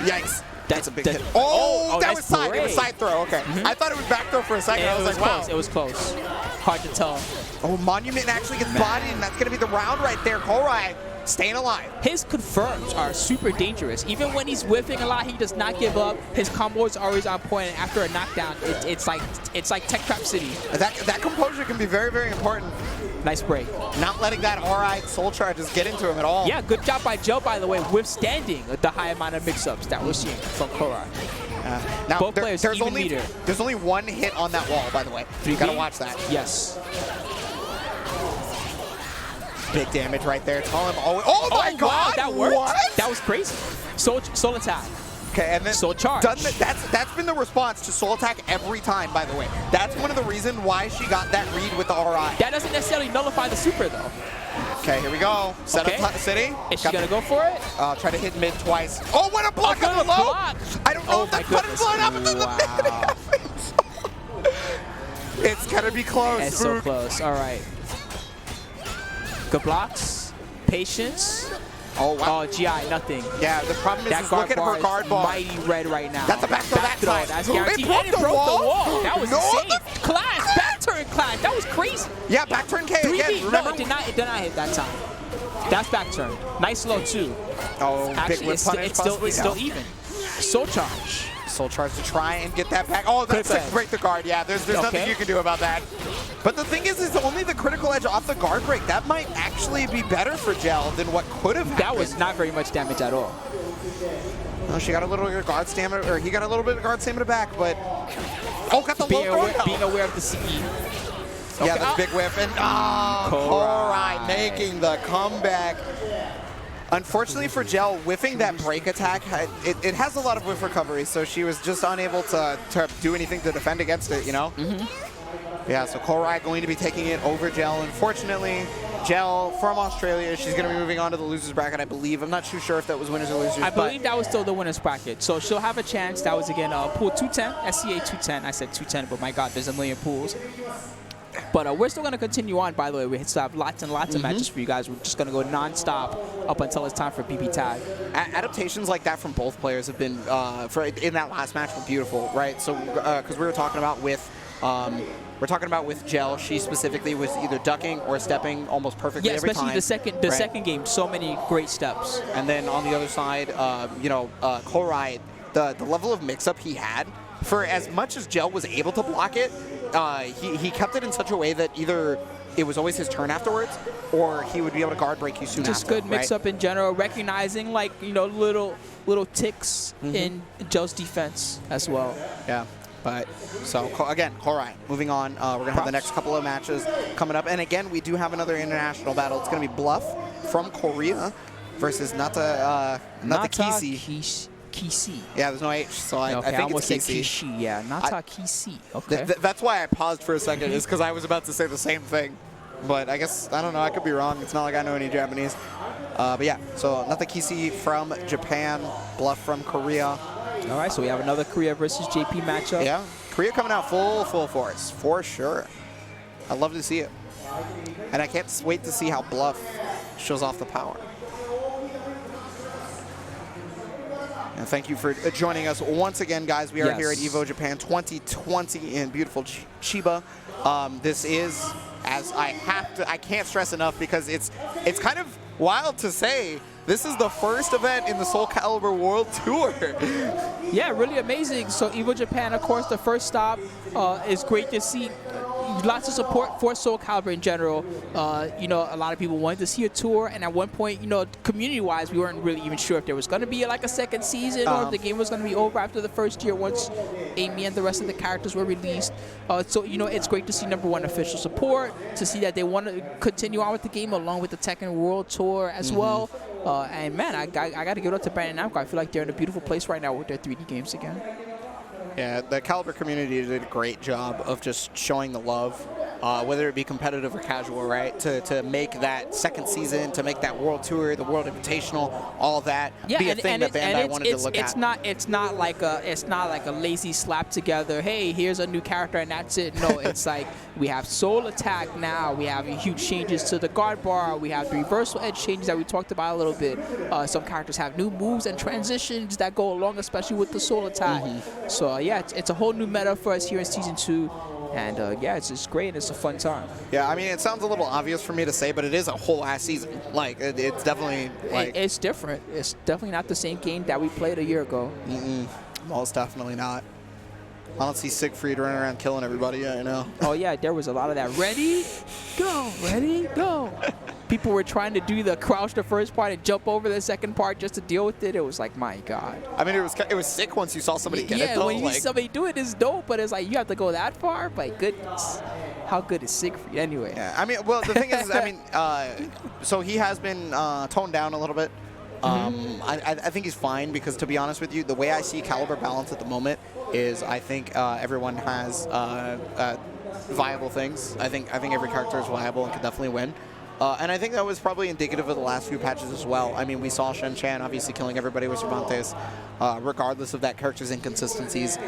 Yikes. That's a big hit. Oh, that was side. It was side throw. Okay. I thought it was back throw for a second. I was like, wow. It was close. Hard to tell. Oh, Monument actually gets bodied, and that's going to be the round right there. Korai staying alive. His confirms are super dangerous. Even when he's whiffing a lot, he does not give up. His combo is always on point, and after a knockdown, it's like Tech Trap City. That composure can be very, very important. Nice break. Not letting that alright soul charges get into him at all. Yeah, good job by Joe, by the way, withstanding the high amount of mix-ups that we're seeing from Cora. Now, both players there's even meter. There's only one hit on that wall, by the way. You gotta watch that. Yes. Big damage right there. Oh my God! Wow, that worked. What? That was crazy. Soul attack. Okay, and then Soul charge. That's been the response to soul attack every time, by the way. That's one of the reasons why she got that read with the RI. That doesn't necessarily nullify the super though. Okay, here we go. Set up City. Is she gonna go for it? Try to hit mid twice. Oh, what a block on the low! Block. I don't know if that button's blown up, and then the mid. It's gonna be close. It's so close. All right. Good blocks. Patience. Oh, wow. Oh, GI, nothing. Yeah, the problem is look at her guard bar. Mighty red right now. That's a back throw that time. That's guaranteed. It broke the wall. That was insane. Clash, back turn clash. That was crazy. Yeah, back turn K again. Remember? No, it did not hit that time. That's back turn. Nice low, too. Oh, actually, big whip punish. It's still even. Soul charge. Soul charge to try and get that back. Oh, that's like break the guard. Yeah, there's nothing you can do about that. But the thing is only the critical edge off the guard break. That might actually be better for Gel than what could have happened. That was not very much damage at all. Oh, she got a little guard stamina, or he got a little bit of guard stamina back, but got the low throw. Being aware of the CE. Okay. Yeah, that's big whiff, and Korai making the comeback. Unfortunately for Gel, whiffing that break attack, it has a lot of whiff recovery, so she was just unable to do anything to defend against it, you know? Yeah, so Korai going to be taking it over Gel. Unfortunately, Gel from Australia, she's going to be moving on to the losers bracket, I believe. I'm not too sure if that was winners or losers. I believe that was still the winners bracket. So she'll have a chance. That was, again, pool 210, SCA 210. I said 210, but my God, there's a million pools. But we're still going to continue on, by the way. We still have lots and lots of matches for you guys. We're just going to go non-stop up until it's time for BB tag. Adaptations like that from both players have been, in that last match, were beautiful, right? So, because we were talking about with Gel, she specifically was either ducking or stepping almost perfectly every time. Yeah, especially the second game, so many great steps. And then on the other side, Korai, the level of mix-up he had, for as much as Gel was able to block it, he kept it in such a way that either it was always his turn afterwards, or he would be able to guard break you soon Just after. Just good mix-up in general, recognizing little ticks in Gel's defense as well. Yeah. But, so, again, Korai, moving on. We're going to have the next couple of matches coming up. And, again, we do have another international battle. It's going to be Bluff from Korea versus Notoxicity. Kisi. Yeah, there's no H, so I think almost it's said Kishi. Yeah, Notoxicity. Okay. That's why I paused for a second, is because I was about to say the same thing. But I guess, I don't know, I could be wrong. It's not like I know any Japanese. But yeah, so Notoxicity from Japan, Bluff from Korea. All right, so we have another Korea versus JP matchup. Yeah, Korea coming out full force, for sure. I'd love to see it. And I can't wait to see how Bluff shows off the power. And thank you for joining us once again, guys. We are here at EVO Japan 2020 in beautiful Chiba. This is, as I can't stress enough, because it's kind of wild to say, This is the first event in the SOULCALIBUR World Tour. Yeah, really amazing. So EVO Japan, of course, the first stop is great to see. Lots of support for SOULCALIBUR in general. You know, a lot of people wanted to see a tour, and at one point, you know, community-wise, we weren't really even sure if there was going to be like a second season or if the game was going to be over after the first year once Amy and the rest of the characters were released. So, you know, it's great to see, number one, official support, to see that they want to continue on with the game along with the Tekken World Tour as well. And man, I got to give it up to Bandai Namco. I feel like they're in a beautiful place right now with their 3D games again. Yeah, the Caliber community did a great job of just showing the love, whether it be competitive or casual, right? To make that second season, to make that World Tour, the World Invitational, all that be a thing that Bandai wanted to look at. It's not like a lazy slap together. Hey, here's a new character and that's it. No, it's like we have Soul Attack now. We have huge changes to the guard bar. We have the reversal edge changes that we talked about a little bit. Some characters have new moves and transitions that go along, especially with the Soul Attack. So yeah, it's a whole new meta for us here in Season 2. And yeah, it's just great. It's a fun time. Yeah, I mean, it sounds a little obvious for me to say, but it is a whole ass season. Like, it's definitely like it's different. It's definitely not the same game that we played a year ago. Most definitely not. I don't see Siegfried running around killing everybody. Yeah, I know. Oh yeah, there was a lot of that. Ready, go. Ready, go. People were trying to do the crouch the first part and jump over the second part just to deal with it. It was like, my God. I mean, it was sick once you saw somebody get it, though. Yeah, when you see somebody do it, it's dope, but it's like, you have to go that far? My goodness. How good is Siegfried anyway? Yeah, I mean, well, the thing is, I mean, so he has been toned down a little bit. I think he's fine because, to be honest with you, the way I see Caliber balance at the moment is I think everyone has viable things. I think every character is viable and can definitely win. And I think that was probably indicative of the last few patches as well. I mean, we saw Shen Chan obviously killing everybody with Cervantes, regardless of that character's inconsistencies.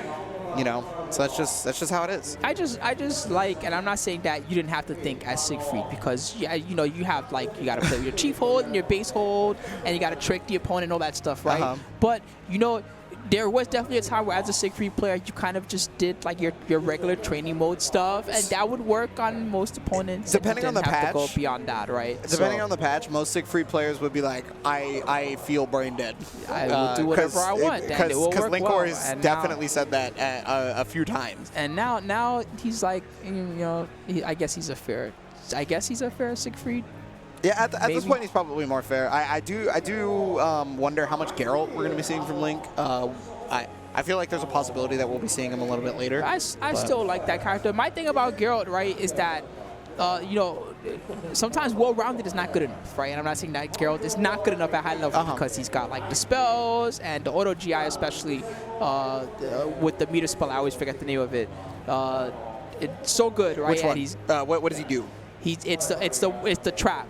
You know, so that's just how it is. I just like, and I'm not saying that you didn't have to think as Siegfried, because yeah, you know, you have like, you got to play with your chief hold and your base hold, and you got to trick the opponent and all that stuff, right? But you know, there was definitely a time where, as a Siegfried player, you kind of just did like your regular training mode stuff, and that would work on most opponents. Depending on the patch, have to go beyond that, right? Depending on the patch, most Siegfried players would be like, I feel brain dead. I will do whatever I want, and it will work Linkor well. has definitely said that a few times. And now he's like, you know, I guess he's a fair Siegfried. Yeah, at this point he's probably more fair. I do wonder how much Geralt we're going to be seeing from Link. I feel like there's a possibility that we'll be seeing him a little bit later. I still like that character. My thing about Geralt, right, is that you know, sometimes well-rounded is not good enough, right? And I'm not saying that Geralt is not good enough at high level because he's got like the spells and the auto GI, especially with the meter spell. I always forget the name of it. It's so good, right? Which one? And he's, what does he do? It's the trap.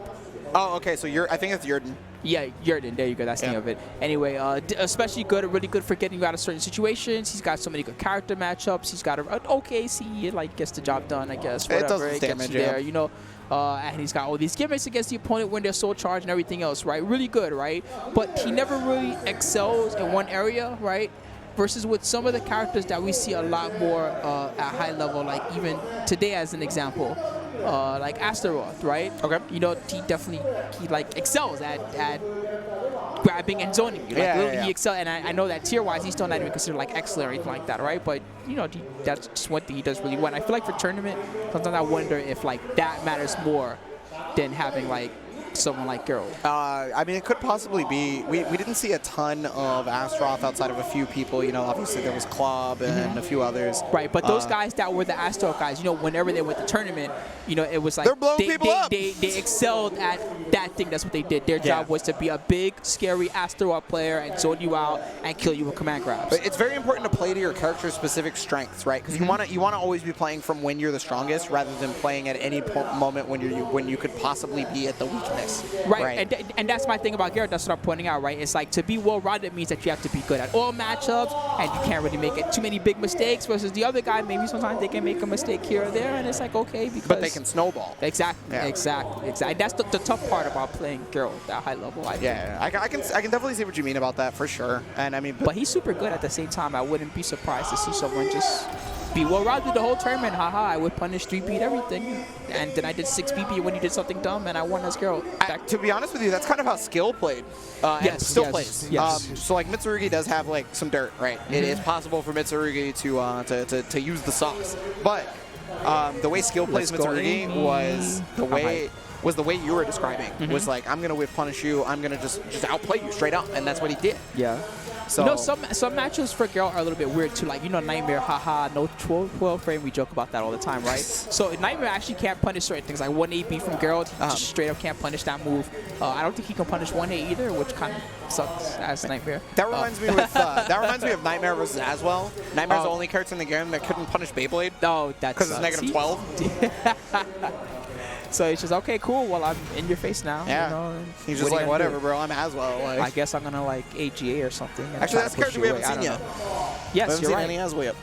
Oh, okay. So I think it's Yurden. Yeah, Yurden. There you go. That's the name of it. Anyway, especially good, really good for getting you out of certain situations. He's got so many good character matchups. He's got an okay CE, like gets the job done, I guess. Whatever. It does the damage, there, you know. And he's got all these gimmicks against the opponent when they're soul charged and everything else, right? Really good, right? But he never really excels in one area, right? Versus with some of the characters that we see a lot more at high level, like even today as an example. Like Astaroth, right? Okay. You know, he like excels at grabbing and zoning you. Like, he excels, and I know that tier-wise, he's still not even considered like excellent or anything like that, right? But you know, that's just one thing he does really well. And I feel like for tournament, sometimes I wonder if like that matters more than having like someone like Goro. I mean, it could possibly be. We didn't see a ton of Astaroth outside of a few people. You know, obviously there was Klob and a few others. Right, but those guys that were the Astaroth guys, you know, whenever they went to tournament, you know, it was like they're blowing people up. They excelled at that thing. That's what they did. Their job was to be a big, scary Astaroth player and zone you out and kill you with command grabs. But it's very important to play to your character's specific strengths, right? Because you want to always be playing from when you're the strongest, rather than playing at any moment when you could possibly be at the weakness. Right. And that's my thing about Geralt. That's what I'm pointing out, right? It's like to be well-rounded means that you have to be good at all matchups, and you can't really make it too many big mistakes. Versus the other guy, maybe sometimes they can make a mistake here or there, and it's like okay because. But they can snowball. Exactly. That's the tough part about playing Geralt at that high level. I can definitely see what you mean about that for sure. And I mean, but he's super good at the same time. I wouldn't be surprised to see someone just be well rounded the whole tournament. Haha, I would punish 3-beat everything. And then I did 6-BP when you did something dumb, and I won as Geralt. To be honest with you, that's kind of how skill played. And still plays. Yes. So like Mitsurugi does have like some dirt, right? It is possible for Mitsurugi to use the sauce, but the way skill plays Mitsurugi was the way you were describing. Was like, I'm gonna whip punish you. I'm gonna just outplay you straight up, and that's what he did. Yeah. So, you know, some matchups for Geralt are a little bit weird too. Like, you know, Nightmare, haha, no 12 frame. We joke about that all the time, right? So Nightmare actually can't punish certain things. Like 1-8B from Geralt, he just straight up can't punish that move. I don't think he can punish 1-8 either, which kind of sucks as Nightmare. That reminds me of Nightmare versus Aswell. Nightmare's the only character in the game that couldn't punish Beyblade. Oh, that's because it's negative 12. So it's just, okay, cool, well, I'm in your face now. Yeah. You know, he's just like, whatever, bro, I'm Aswell. Like, I guess I'm going to, like, AGA or something. Actually, that's a character we haven't seen yet. Yes, you're right. We haven't seen any Aswell yet.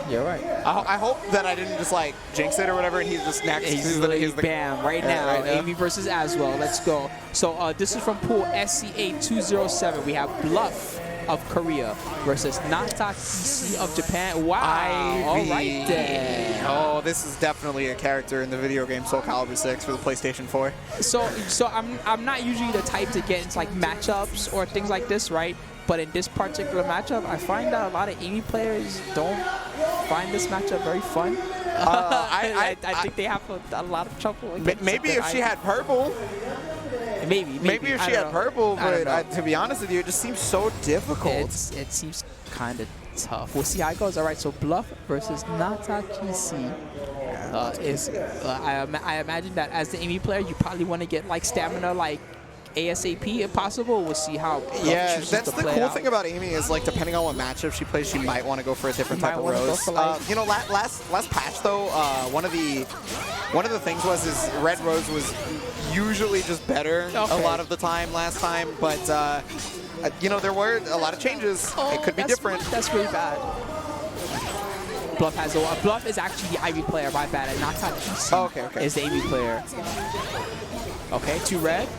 You're right. I hope that I didn't just, like, jinx it or whatever, and he's just next. He's the bam, right now. Amy versus Aswell. Let's go. So this is from pool SCA207. We have Bluff of Korea versus Notoxicity of Japan. Wow. All right then. Oh, this is definitely a character in the video game Soul Calibur 6 for the PlayStation 4. So I'm not usually the type to get into like matchups or things like this, right? But in this particular matchup, I find that a lot of Amy players don't find this matchup very fun. I think they have a lot of trouble. Maybe if she had purple. Maybe if she had purple, but to be honest with you, it just seems so difficult. It seems kind of tough. We'll see how it goes. All right, so Bluff versus Notoxicity I imagine that as the Amy player, you probably want to get like stamina like ASAP if possible. We'll see how. Yeah, that's the cool thing about Amy is like depending on what matchup she plays, she might want to go for a different type of rose. You know, last patch though, one of the things was red rose was usually just better a lot of the time last time, but you know, there were a lot of changes. It could be different. That's really bad. Bluff is actually the Ivy player, my bad. And Notoxicity is the Amy player. Okay, 2 red.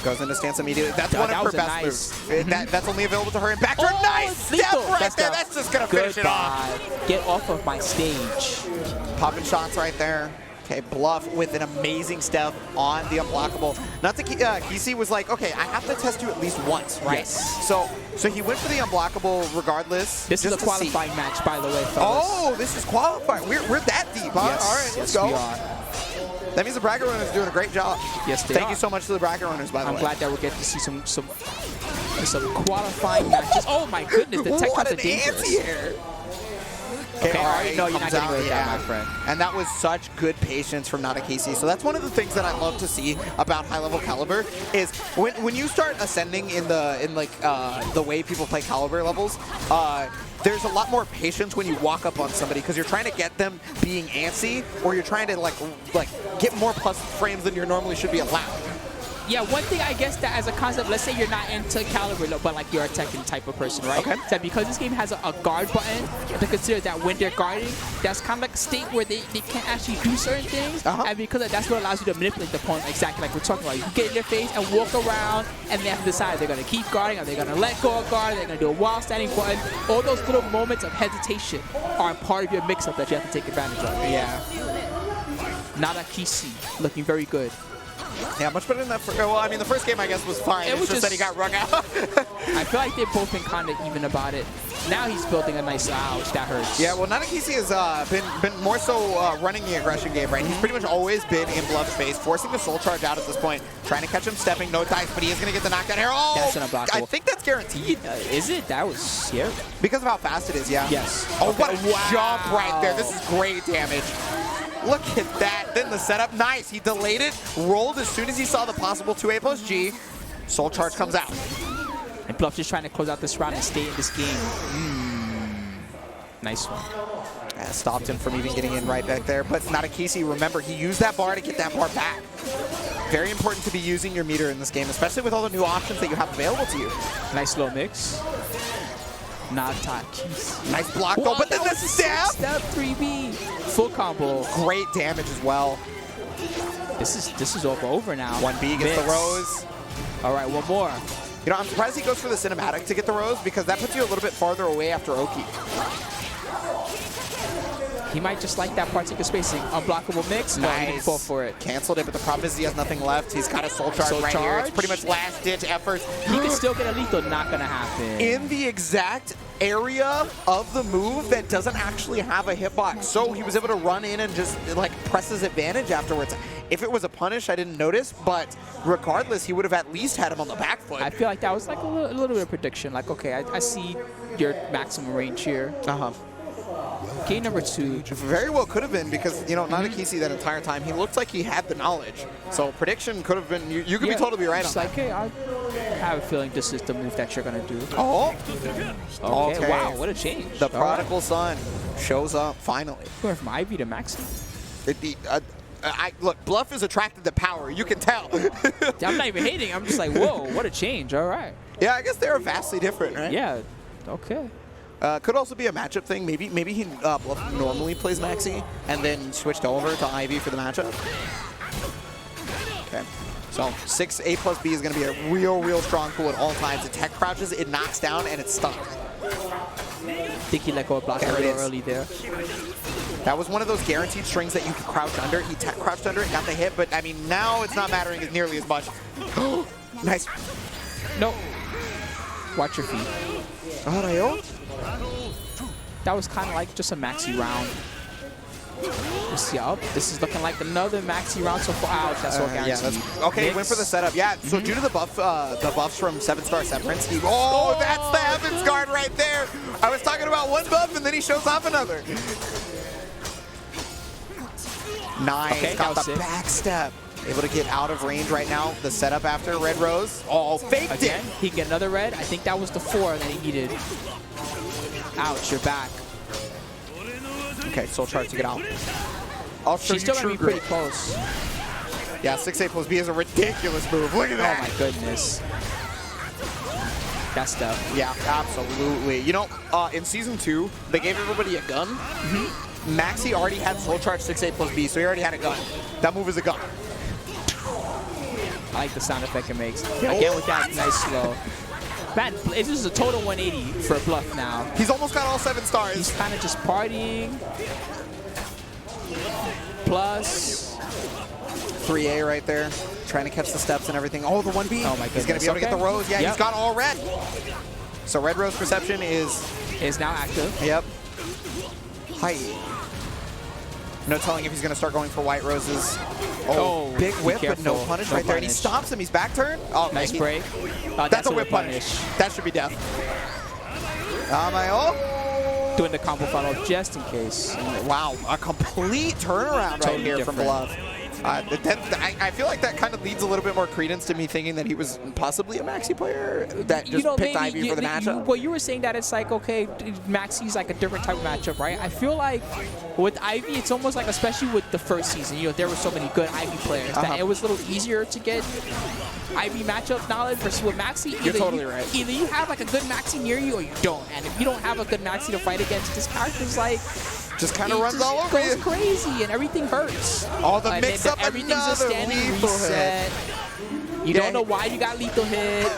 Goes into stance immediately. That's one of her best moves. That's only available to her in back. Nice step right there. That's just going to finish it off. Get off of my stage. Popping shots right there. Okay, Bluff with an amazing step on the unblockable. Kidsa was like, okay, I have to test you at least once, right? Yes. So he went for the unblockable regardless. This is a qualifying match, by the way, fellas. Oh, this is qualifying. We're that deep, huh? Yes. All right, let's go. We are. That means the bracket runners are doing a great job. Yes, they Thank are. you so much to the bracket runners, by the way. I'm glad that we're getting to see some qualifying matches. Oh my goodness, the tech cuts are dangerous. Okay, all right, no, you're not getting away with that, my friend. And that was such good patience from Nakamura. So that's one of the things that I love to see about high-level Calibur is when you start ascending in the way people play Calibur levels, there's a lot more patience when you walk up on somebody because you're trying to get them being antsy, or you're trying to like get more plus frames than you normally should be allowed. Yeah, one thing I guess that as a concept, let's say you're not into Calibur, but like you're a Tekken type of person, right? Okay. That because this game has a guard button, you have to consider that when they're guarding, that's kind of like a state where they can't actually do certain things, and because that's what allows you to manipulate the opponent, exactly like we're talking about. You can get in their face and walk around, and they have to decide if they're going to keep guarding, are they going to let go of guard, are they going to do a while standing button. All those little moments of hesitation are part of your mix-up that you have to take advantage of. Yeah. Nakamura looking very good. Yeah, much better than that. Well, I mean, the first game, I guess, was fine. It was just that he got rung out. I feel like they've both been kind of even about it. Now he's building a nice ouch. That hurts. Yeah, well, Nakamura has been more so running the aggression game, right? He's pretty much always been in Bluff space, forcing the soul charge out at this point, trying to catch him stepping, no dice, but he is going to get the knockdown here. Oh, that's an unblockable. I think that's guaranteed. Is it? That was scary. Because of how fast it is, yeah. Yes. Oh, what a jump right there. This is great damage. Look at that. Then the setup. Nice. He delayed it, rolled as soon as he saw the possible 2A plus G. Soul charge comes out. And Bluff just trying to close out this round and stay in this game. Nice one. Stopped him from even getting in right back there. But Nakamura, remember, he used that bar to get that bar back. Very important to be using your meter in this game, especially with all the new options that you have available to you. Nice low mix. Nakamura. Nice block though, but then the stab! Step 3B. Full combo. Great damage as well. This is over now. 1B gets the rose. All right, one more. You know, I'm surprised he goes for the cinematic to get the rose because that puts you a little bit farther away after Oki. He might just like that particular spacing. Unblockable mix. No, he didn't fall for it. Canceled it, but the problem is he has nothing left. He's got a soul charge right here. It's pretty much last-ditch efforts. He can still get a lethal. Not going to happen. In the exact area of the move that doesn't actually have a hitbox. So he was able to run in and just like press his advantage afterwards. If it was a punish, I didn't notice, but regardless, he would have at least had him on the back foot. I feel like that was like a little bit of prediction. Like, okay, I see your maximum range here. Game number 2. Very well could have been because, you know, Nakamura that entire time, he looked like he had the knowledge. So prediction could have been, you could be totally right on that. Like, hey, I have a feeling this is the move that you're going to do. Oh. Okay. Wow, what a change. The prodigal son shows up finally. Going from Ivy to Maxi. Look, Bluff is attracted to power. You can tell. I'm not even hating. I'm just like, whoa, what a change. All right. Yeah, I guess they're vastly different, right? Yeah. Okay. Could also be a matchup thing. Maybe he Bluff normally plays Maxi and then switched over to Ivy for the matchup. Okay. So 6A plus B is going to be a real strong tool at all times. It tech crouches, it knocks down, and it's stuck. I think he let go of block early there. That was one of those guaranteed strings that you could crouch under. He tech crouched under it, got the hit, but I mean, now it's not mattering as nearly as much. Nice. No. Watch your feet. That was kind of like just a Maxi round. Yup, this is looking like another Maxi round so far. Ouch, that's all guaranteed. Yeah, okay, went for the setup. Yeah, so due to the buffs from 7-star Severance, that's the Heaven's Guard right there. I was talking about one buff, and then he shows off another. Nice, okay, got the backstep. Able to get out of range right now. The setup after Red Rose. Oh, faked it. He can get another red. I think that was the 4 that he needed. Ouch, you're back. Okay, soul charge to get out. I'll show She's still you going to be pretty close. Yeah, 6A plus B is a ridiculous move. Look at that. Oh, my goodness. That stuff. Yeah, absolutely. You know, in Season 2, they gave everybody a gun. Maxi already had soul charge 6A plus B, so he already had a gun. That move is a gun. I like the sound effect it makes. Again with that nice slow. Man, this is a total 180 for Bluff now. He's almost got all 7 stars. He's kind of just partying. Plus 3A right there. Trying to catch the steps and everything. Oh, the 1B. Oh my goodness. He's going to be able to get the Rose. Yeah, he's got all red. So Red Rose Perception is now active. Yep. Hi. No telling if he's going to start going for White Roses. Oh, big whip, but no punish right there. And he stops him. He's back turn. Oh, nice break. That's a whip punish. That should be death. Doing the combo follow just in case. Wow, a complete turnaround right here from Bluff. I feel like that kind of leads a little bit more credence to me thinking that he was possibly a Maxi player that just picked Ivy for the matchup. Well, you were saying that it's like, okay, Maxi's like a different type of matchup, right? I feel like with Ivy, it's almost like, especially with the first season, you know, there were so many good Ivy players that it was a little easier to get Ivy matchup knowledge versus with Maxi. You're totally right. Either you have like a good Maxi near you or you don't. And if you don't have a good Maxi to fight against, this character's like, just kind of runs all over you. Goes crazy and everything hurts. All the mix up, everything's a standing reset. You don't know why you got lethal hit.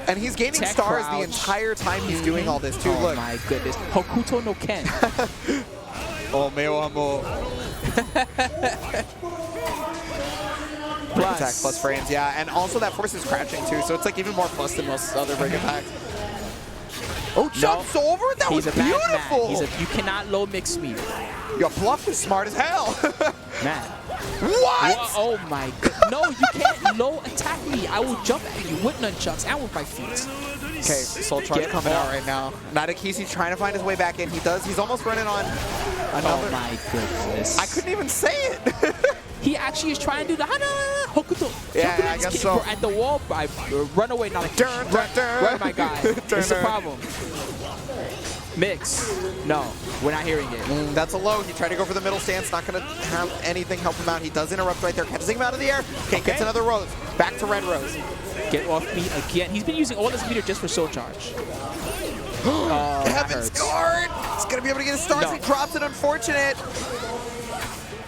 And he's gaining stars the entire time he's doing all this too. Oh look. My goodness. Hokuto no Ken. Oh, meo amo. Break attack plus frames, yeah. And also that forces crouching too, so it's like even more plus than most other break attacks. Oh, jumps over? That was beautiful. You cannot low mix me. Your Bluff is smart as hell. Man. What? Oh my god. No, you can't low attack me. I will jump at you with nunchucks and with my feet. Okay, Soul Charge coming out right now. Nakamura trying to find his way back in. He does. He's almost running on another. Oh my goodness. I couldn't even say it. He actually is trying to do the Hokuto. Yeah, I guess so. At the wall, I run away, not like run, my guy. It's the problem. Mix. No, we're not hearing it. That's a low. He tried to go for the middle stance. Not going to have anything help him out. He does interrupt right there. Catches him out of the air. Okay, gets another Rose. Back to Red Rose. Get off me again. He's been using all this meter just for Soul Charge. Heaven's Guard. He's going to be able to get his stars. No. He drops it. Unfortunate.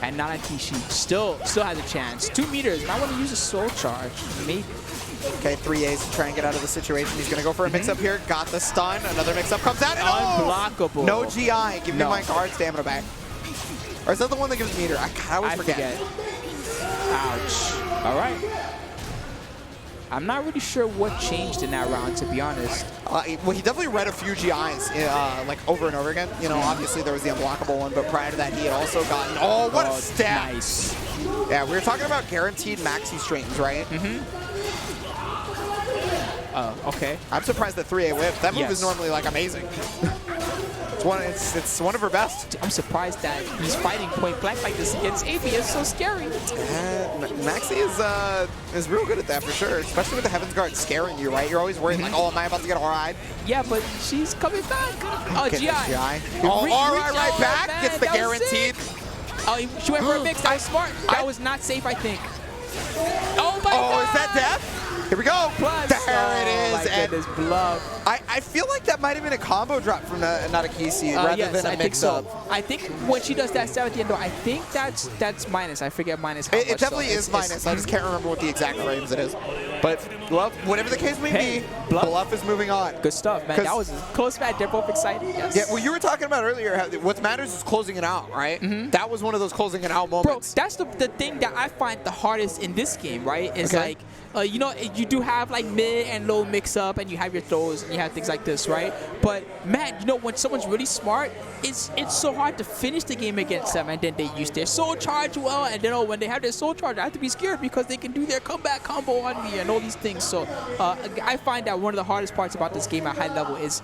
And Nakamura still has a chance. 2 meters. And I want to use a Soul Charge. Maybe. Okay, 3As to try and get out of the situation. He's going to go for a mix-up here. Got the stun. Another mix-up comes out. And Unblockable. no GI. Give me my guard stamina back. Or is that the one that gives meter? I always forget. Ouch. All right. I'm not really sure what changed in that round, to be honest. Well, he definitely read a few GIs like over and over again. You know, obviously there was the unblockable one, but prior to that, he had also gotten. Oh, what a stab! Nice. Yeah, we were talking about guaranteed maxi strings, right? Okay. I'm surprised that 3A whip. That move is normally like amazing. It's one of her best. I'm surprised that he's fighting point blank like this against AB. It's so scary. Maxi is real good at that for sure, especially with the Heaven's Guard scaring you, right? You're always worried like, oh, am I about to get RI'd? Yeah, but she's coming back. Oh, GI. Oh, RI right back. Man, gets the guaranteed. Oh, she went for a mix. That was smart. That was not safe, I think. Oh my God. Is that death? Here we go. Plus, there it is. My goodness, Bluff. I feel like that might have been a combo drop from Notoxicity rather than a mix-up. I think when she does that stab at the end, though, I think that's minus. I forget minus how much. It definitely is minus. I just can't remember what the exact frames it is. But Bluff, whatever the case may be, Bluff is moving on. Good stuff, man. That was a close match. They're both excited. Yes. Yeah, well, you were talking about earlier, how what matters is closing it out, right? That was one of those closing it out moments. Bro, that's the thing that I find the hardest in this game, right? Is like, you know, you do have like mid and low mix up, and you have your throws, and you have things like this, right? But man, you know, when someone's really smart, it's so hard to finish the game against them, and then they use their soul charge well, and then when they have their soul charge, I have to be scared because they can do their comeback combo on me and all these things. So I find that one of the hardest parts about this game at high level is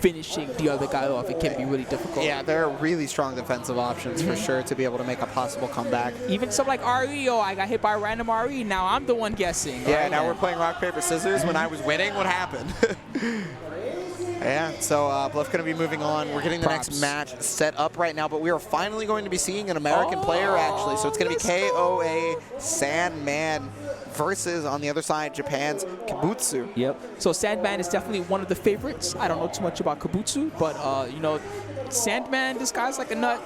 finishing the other guy off. It can be really difficult. Yeah, there are really strong defensive options for sure to be able to make a possible comeback. Even something like RE, I got hit by a random RE. Now I'm the one guessing. Yeah, right? now we're playing rock, paper, scissors. When I was winning, what happened? Yeah, so Bluff going to be moving on. We're getting the next match set up right now, but we are finally going to be seeing an American player, actually. So it's going to be KOA Sandman versus, on the other side, Japan's Kaputsu. Yep. So Sandman is definitely one of the favorites. I don't know too much about Kaputsu, but, you know, Sandman, this guy's like a nut.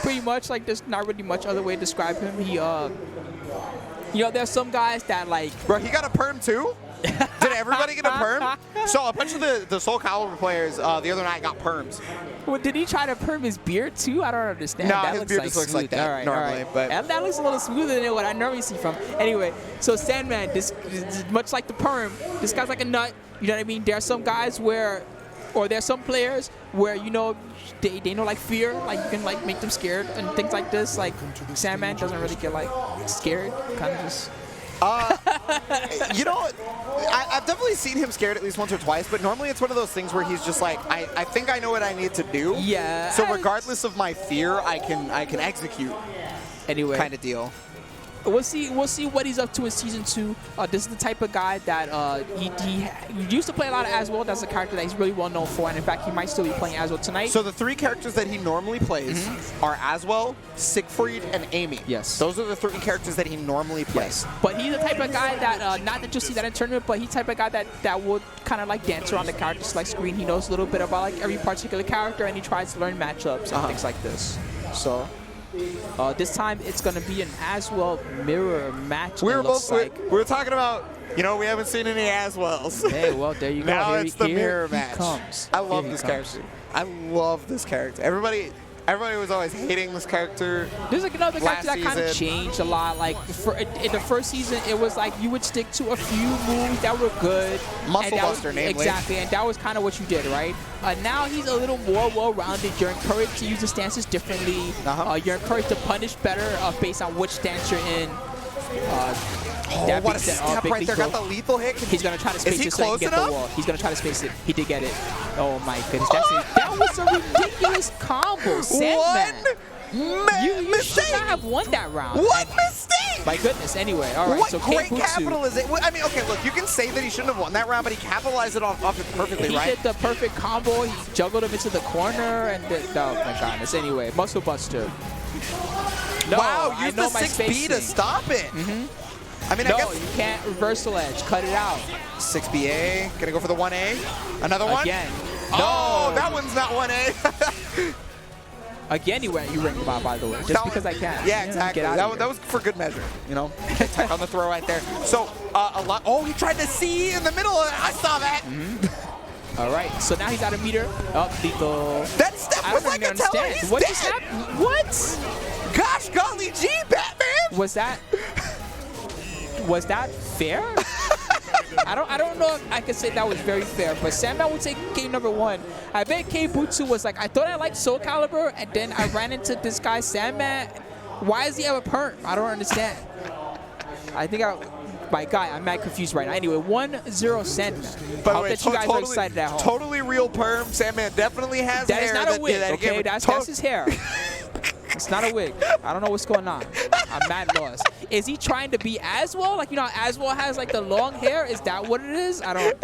Pretty much, like, there's not really much other way to describe him. He, you know, there's some guys that, like... Bro, he got a perm, too? Did everybody get a perm? So a bunch of the SOULCALIBUR players the other night got perms. Well, did he try to perm his beard too? I don't understand. No, that his beard just looks like that normally. But and that looks a little smoother than what I normally see from. Anyway, so Sandman, this much like the perm, this guy's like a nut. You know what I mean? There are some guys where, or there's some players where, you know, they know like fear, like you can like make them scared and things like this. Like Sandman doesn't really get like scared, kind of just. You know, I've definitely seen him scared at least once or twice, but normally it's one of those things where he's just like, I think I know what I need to do. Yeah. So regardless of my fear, I can execute. Anyway. Kind of deal. We'll see what he's up to in Season 2. This is the type of guy that he used to play a lot of Aswell. That's a character that he's really well known for, and in fact, he might still be playing Aswell tonight. So the three characters that he normally plays are Aswell, Siegfried, and Amy. Yes. Those are the three characters that he normally plays. Yes. But he's the type of guy that, not that you'll see that in tournament, but he's the type of guy that would kind of like dance around the character select screen. He knows a little bit about like every particular character, and he tries to learn matchups and things like this. So. This time it's going to be an Aswell mirror match. We were talking about, you know, we haven't seen any Aswells. Hey, well, there you go. Now it's the mirror match. Comes. I love this character. I love this character. Everybody was always hating this character. There's like another character that kind of changed a lot. Like in the first season, it was like you would stick to a few moves that were good. Muscle Buster, namely. Exactly, and that was kind of what you did, right? Now he's a little more well-rounded. You're encouraged to use the stances differently. You're encouraged to punish better based on which stance you're in. Oh, what a step right there. Got the lethal hit. He's going to try to space it so he can get the wall. He's going to try to space it. He did get it. Oh, my goodness. That was a ridiculous combo, Sandman. You should not have won that round. What mistake! My goodness. Anyway, all right. What so great Kaputsu, capitalization. I mean, okay, look, you can say that he shouldn't have won that round, but he capitalized it off it perfectly, right? He did the perfect combo. He juggled him into the corner, and oh my goodness. Anyway, Muscle Buster. No, wow, use the 6B to stop it. I mean, no, I guess you can't reversal edge. Cut it out. 6BA. Gonna go for the 1A. Another one? Again. No, that one's not 1A. Again, you ring him out, by the way, just because I can. Yeah, You know, exactly. get out of That here. was for good measure, you know. Tech on the throw right there. So a lot. Oh, he tried to see in the middle. I saw that. All right, so now he's out of meter. Up lethal. That step I was don't like even a teller. understand. He's What dead. just happened? What? Gosh, golly gee, Batman. Was that fair? I don't know if I can say that was very fair, but Sandman would take game number 1. I bet Kaputsu was like, I thought I liked SOULCALIBUR, and then I ran into this guy Sandman. Why does he have a perm? I don't understand. My guy, I'm mad confused right now. Anyway, 1-0 Sandman. By I the hope way, that you guys are excited at home. Totally real perm. Sandman definitely has That hair. is not a wig, okay? That's his hair. It's not a wig. I don't know what's going on. I'm mad lost. Is he trying to be Aswell? Like, you know how Aswell has like the long hair? Is that what it is? I don't.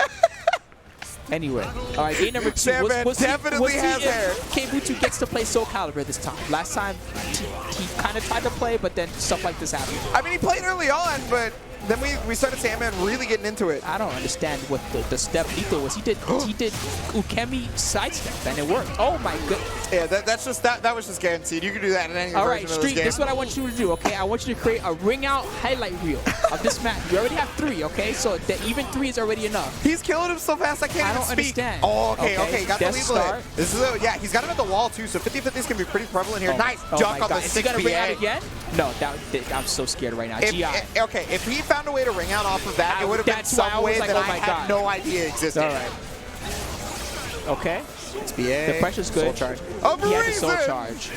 Anyway, all right, game number 2. Sandman definitely has hair. Kaputsu gets to play SOULCALIBUR this time. Last time, he kind of tried to play, but then stuff like this happened. I mean, he played early on, but then we started Sandman really getting into it. I don't understand what the step lethal was. He did Ukemi sidestep, and it worked. Oh my goodness. Yeah, that was just guaranteed. You can do that in any All version right, of this Street, game. this is what I want you to do, okay? I want you to create a ring out highlight reel of this match. You already have 3, okay? So the even 3 is already enough. He's killing him so fast I can't I even don't speak. understand. Oh, okay. Got the Death lead start. lit. This is yeah, he's got him at the wall too, so 50-50s can be pretty prevalent here. Oh, Nice oh junk my on God. the Is he gonna ring out 6BA. again? No, I'm so scared right now. GI. Okay, if he found a way to ring out off of that, it would have been That's why I some was way like, that oh I my had God. no idea existed. All right. Okay. 6BA. The pressure's good. Soul charge. Of He has a soul reason. charge.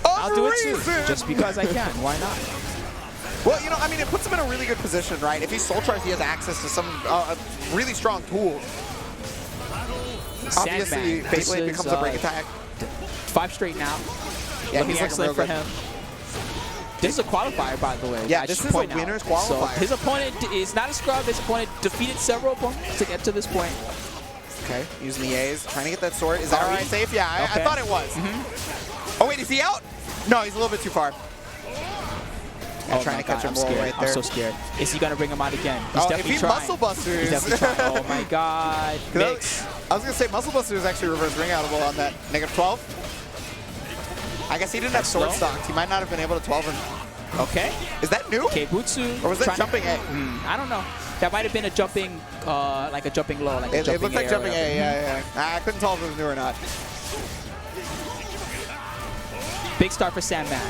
Of I'll do it too, reason. just because I can. Why not? Well, you know, I mean, it puts him in a really good position, right? If he's soul charged, he has access to some really strong tools. Obviously, Sandman. This Beyblade is, becomes a break attack. 5 straight now. Yeah, Looking he's looking excellent real for good. him. This is a qualifier, by the way. Yeah, I this should is a point out. winner's So qualifier. his opponent is not a scrub. His opponent defeated several opponents to get to this point. Okay, using the A's, trying to get that sword. Is that alright, safe? Yeah, I Okay. thought it was. Oh wait, is he out? No, he's a little bit too far. Oh trying my to catch God, him I'm roll scared. right I'm there. so scared. Is he gonna bring him out again? He's Oh, if definitely he trying. muscle busters. He's definitely trying. Oh my God. Mix. I was gonna say muscle buster is actually reverse ring outable on that -12. I guess he didn't have sword low. stocks. He might not have been able to 12 him. Okay. Is that new? Kaputsu. Or was that trying to- jumping A? I don't know. That might have been a jumping, like a jumping low, like a It jumping looked like A or jumping whatever. A, yeah. I couldn't tell if it was new or not. Big start for Sandman.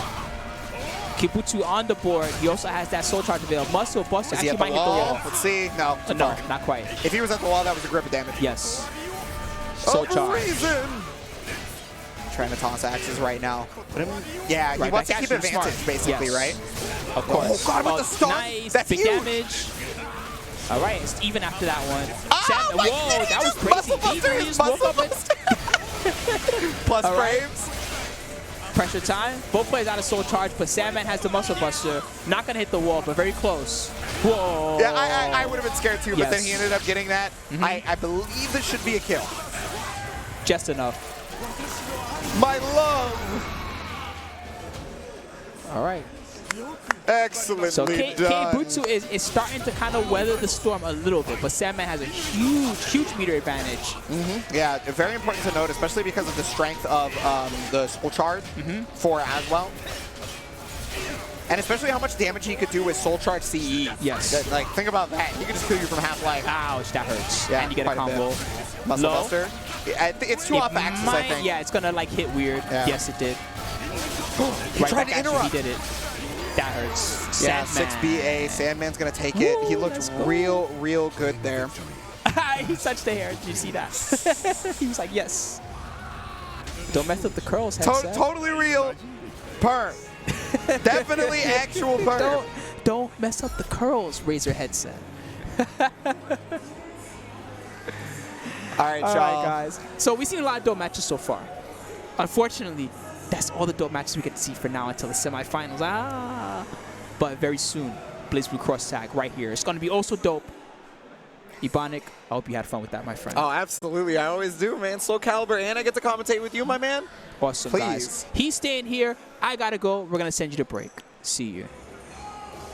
Kaputsu on the board. He also has that soul charge available. Muscle buster Is he actually at the might hit the wall? wall. Let's see. No, too No, far. not quite. If he was at the wall, that was a grip of damage. Yes. Soul charge. Reason. Trying to toss axes right now. Put him, yeah, he Right, wants to that's keep actually advantage, smart. basically, Yes. right? Of course. Oh, God, with the stun. Nice. That's big huge. damage. All right, it's even after that one. Oh, Sandman, my whoa, God, he that was just crazy. muscle He busted really his just woke muscle up and Plus All right. frames. pressure time. Both players out of soul charge, but Sandman has the muscle buster. Not gonna hit the wall, but very close. Whoa. Yeah, I would have been scared too, but then Yes. he ended up getting that. I believe this should be a kill. Just enough. My love. All right. Excellently So done. Kaputsu is starting to kind of weather the storm a little bit, but Sandman has a huge meter advantage. Yeah, very important to note, especially because of the strength of the soul charge for as well. And especially how much damage he could do with soul charge CE. Yes. Like, think about that. He could just kill you from half life. Ouch, that hurts. Yeah, And you get a quite a bit. combo. Muscle Low. buster. It's too It off axis, I might- think. Yeah, it's gonna like hit weird. Yeah. Yes, it did. He Right tried back to at you, interrupt. he did it. That hurts. Yeah, Sandman. 6BA. Sandman's going to take it. He Woo, looked let's go. real good there. He touched the hair. Did you see that? He was like, yes. Don't mess up the curls, headset. Totally real. Perm. Definitely actual perm. Don't mess up the curls, Razer headset. All right, All y'all. right, guys. So we've seen a lot of dope matches so far. Unfortunately, that's all the dope matches we get to see for now until the semifinals. But very soon, Blaze Blue Cross Tag right here. It's going to be also dope. Ebonic, I hope you had fun with that, my friend. Oh, absolutely. I always do, man. SOULCALIBUR, and I get to commentate with you, my man. Awesome, Please. guys. He's staying here. I got to go. We're going to send you to break. See you.